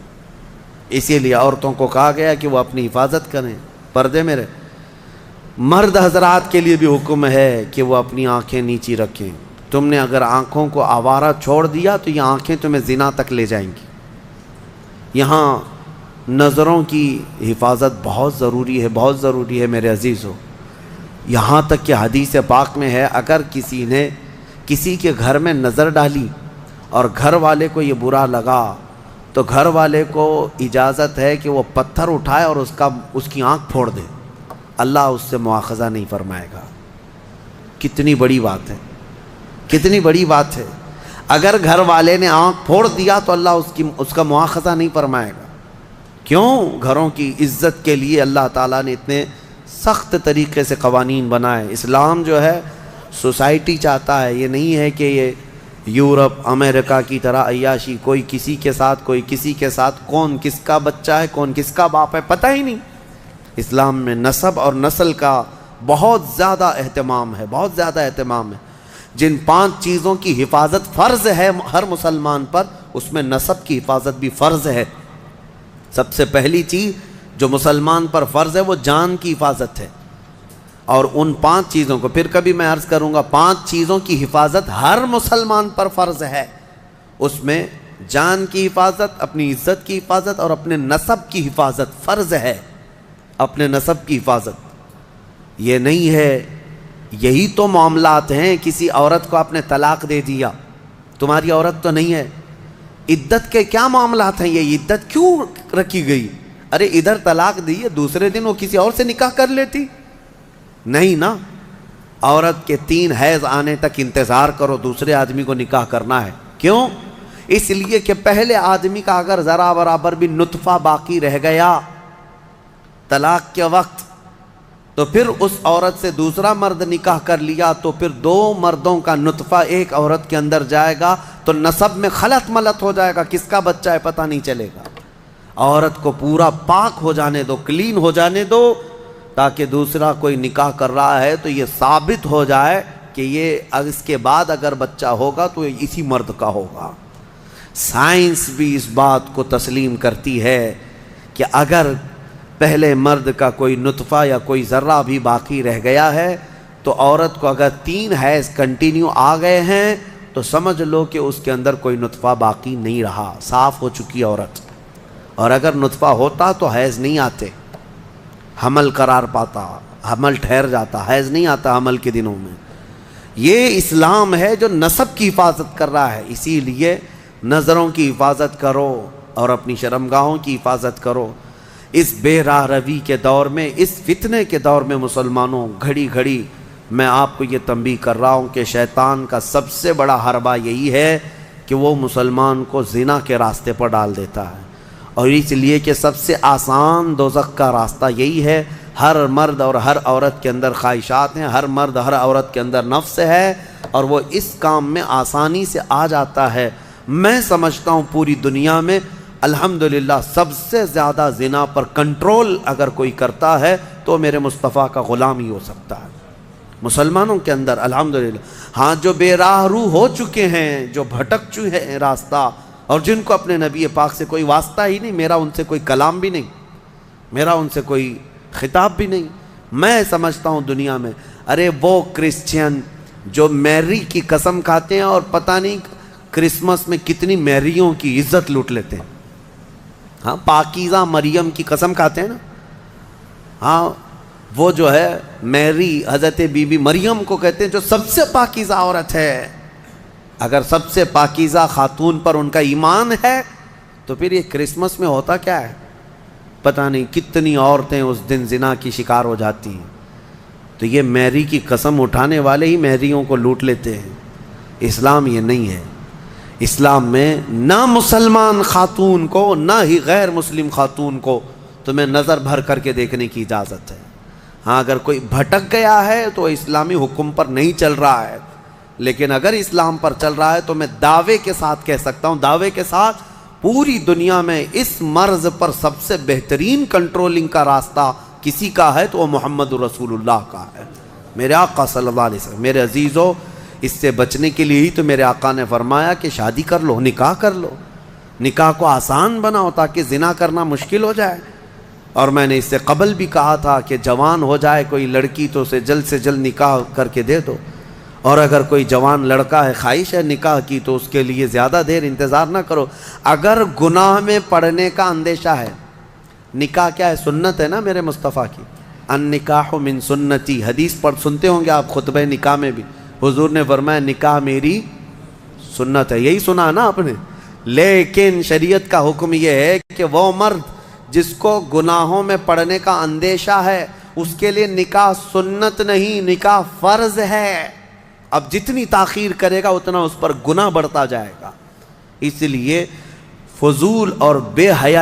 اسی لیے عورتوں کو کہا گیا کہ وہ اپنی حفاظت کریں، پردے میں رہیں. مرد حضرات کے لیے بھی حکم ہے کہ وہ اپنی آنکھیں نیچی رکھیں. تم نے اگر آنکھوں کو آوارہ چھوڑ دیا تو یہ آنکھیں تمہیں زنا تک لے جائیں گی. یہاں نظروں کی حفاظت بہت ضروری ہے، بہت ضروری ہے میرے عزیزو. یہاں تک کہ حدیث پاک میں ہے اگر کسی نے کسی کے گھر میں نظر ڈالی اور گھر والے کو یہ برا لگا تو گھر والے کو اجازت ہے کہ وہ پتھر اٹھائے اور اس کی آنکھ پھوڑ دے، اللہ اس سے مواخذہ نہیں فرمائے گا. کتنی بڑی بات ہے، کتنی بڑی بات ہے. اگر گھر والے نے آنکھ پھوڑ دیا تو اللہ اس کا مواخذہ نہیں فرمائے گا. کیوں؟ گھروں کی عزت کے لیے اللہ تعالیٰ نے اتنے سخت طریقے سے قوانین بنائے. اسلام جو ہے سوسائٹی چاہتا ہے، یہ نہیں ہے کہ یہ یورپ امریکہ کی طرح عیاشی، کوئی کسی کے ساتھ کوئی کسی کے ساتھ، کون کس کا بچہ ہے کون کس کا باپ ہے پتہ ہی نہیں. اسلام میں نسب اور نسل کا بہت زیادہ اہتمام ہے، بہت زیادہ اہتمام ہے. جن 5 چیزوں کی حفاظت فرض ہے ہر مسلمان پر، اس میں نسب کی حفاظت بھی فرض ہے. سب سے پہلی چیز جو مسلمان پر فرض ہے وہ جان کی حفاظت ہے. اور ان 5 چیزوں کو پھر کبھی میں عرض کروں گا، 5 چیزوں کی حفاظت ہر مسلمان پر فرض ہے. اس میں جان کی حفاظت، اپنی عزت کی حفاظت اور اپنے نسب کی حفاظت فرض ہے. اپنے نسب کی حفاظت یہ نہیں ہے، یہی تو معاملات ہیں. کسی عورت کو آپ نے طلاق دے دیا، تمہاری عورت تو نہیں ہے. عدت کے کیا معاملات ہیں؟ یہ عدت کیوں رکھی گئی؟ ارے ادھر طلاق دی ہے، دوسرے دن وہ کسی اور سے نکاح کر لیتی؟ نہیں نا. عورت کے 3 حیض آنے تک انتظار کرو، دوسرے آدمی کو نکاح کرنا ہے. کیوں؟ اس لیے کہ پہلے آدمی کا اگر ذرا برابر بھی نطفہ باقی رہ گیا طلاق کے وقت، تو پھر اس عورت سے دوسرا مرد نکاح کر لیا تو پھر 2 مردوں کا نطفہ ایک عورت کے اندر جائے گا تو نسب میں خلط ملط ہو جائے گا، کس کا بچہ ہے پتہ نہیں چلے گا. عورت کو پورا پاک ہو جانے دو، کلین ہو جانے دو، تاکہ دوسرا کوئی نکاح کر رہا ہے تو یہ ثابت ہو جائے کہ یہ اس کے بعد اگر بچہ ہوگا تو اسی مرد کا ہوگا. سائنس بھی اس بات کو تسلیم کرتی ہے کہ اگر پہلے مرد کا کوئی نطفہ یا کوئی ذرہ بھی باقی رہ گیا ہے تو عورت کو اگر 3 حیض کنٹینیو آ گئے ہیں تو سمجھ لو کہ اس کے اندر کوئی نطفہ باقی نہیں رہا، صاف ہو چکی عورت. اور اگر نطفہ ہوتا تو حیض نہیں آتے، حمل قرار پاتا، حمل ٹھہر جاتا، حیض نہیں آتا حمل کے دنوں میں. یہ اسلام ہے جو نسب کی حفاظت کر رہا ہے. اسی لیے نظروں کی حفاظت کرو اور اپنی شرمگاہوں کی حفاظت کرو. اس بے راہ روی کے دور میں، اس فتنے کے دور میں مسلمانوں، گھڑی گھڑی میں آپ کو یہ تنبیہ کر رہا ہوں کہ شیطان کا سب سے بڑا حربہ یہی ہے کہ وہ مسلمان کو زنا کے راستے پر ڈال دیتا ہے. اور اس لیے کہ سب سے آسان دوزخ کا راستہ یہی ہے. ہر مرد اور ہر عورت کے اندر خواہشات ہیں، ہر مرد ہر عورت کے اندر نفس ہے، اور وہ اس کام میں آسانی سے آ جاتا ہے. میں سمجھتا ہوں پوری دنیا میں الحمدللہ سب سے زیادہ زنا پر کنٹرول اگر کوئی کرتا ہے تو میرے مصطفیٰ کا غلام ہی ہو سکتا ہے مسلمانوں کے اندر الحمدللہ. ہاں جو بے راہ رو ہو چکے ہیں، جو بھٹک چکے ہیں راستہ، اور جن کو اپنے نبی پاک سے کوئی واسطہ ہی نہیں، میرا ان سے کوئی کلام بھی نہیں، میرا ان سے کوئی خطاب بھی نہیں، میں سمجھتا ہوں دنیا میں ارے وہ کرسچین جو میری کی قسم کھاتے ہیں اور پتہ نہیں کرسمس میں کتنی میریوں کی عزت لوٹ لیتے ہیں. ہاں پاکیزہ مریم کی قسم کھاتے ہیں نا، ہاں وہ جو ہے میری حضرت بی بی مریم کو کہتے ہیں جو سب سے پاکیزہ عورت ہے. اگر سب سے پاکیزہ خاتون پر ان کا ایمان ہے تو پھر یہ کرسمس میں ہوتا کیا ہے؟ پتہ نہیں کتنی عورتیں اس دن زنا کی شکار ہو جاتی ہیں. تو یہ میری کی قسم اٹھانے والے ہی میریوں کو لوٹ لیتے ہیں. اسلام یہ نہیں ہے. اسلام میں نہ مسلمان خاتون کو نہ ہی غیر مسلم خاتون کو تمہیں نظر بھر کر کے دیکھنے کی اجازت ہے. ہاں اگر کوئی بھٹک گیا ہے تو اسلامی حکم پر نہیں چل رہا ہے، لیکن اگر اسلام پر چل رہا ہے تو میں دعوے کے ساتھ کہہ سکتا ہوں، دعوے کے ساتھ پوری دنیا میں اس مرض پر سب سے بہترین کنٹرولنگ کا راستہ کسی کا ہے تو وہ محمد رسول اللہ کا ہے، میرے آقا صلی اللہ علیہ وسلم. میرے عزیزو، اس سے بچنے کے لیے ہی تو میرے آقا نے فرمایا کہ شادی کر لو، نکاح کر لو، نکاح کو آسان بناؤ تاکہ زنا کرنا مشکل ہو جائے. اور میں نے اس سے قبل بھی کہا تھا کہ جوان ہو جائے کوئی لڑکی تو اسے جلد سے جلد نکاح کر کے دے دو، اور اگر کوئی جوان لڑکا ہے خواہش ہے نکاح کی تو اس کے لیے زیادہ دیر انتظار نہ کرو. اگر گناہ میں پڑنے کا اندیشہ ہے، نکاح کیا ہے؟ سنت ہے نا میرے مصطفیٰ کی. النکاح من سنتی، حدیث پڑھ سنتے ہوں گے آپ خطبہ نکاح میں بھی، حضور نے فرمایا نکاح میری سنت ہے. یہی سنا نا آپ نے. لیکن شریعت کا حکم یہ ہے کہ وہ مرد جس کو گناہوں میں پڑنے کا اندیشہ ہے اس کے لیے نکاح سنت نہیں، نکاح فرض ہے. اب جتنی تاخیر کرے گا اتنا اس پر گناہ بڑھتا جائے گا. اس لیے فضول اور بے حیا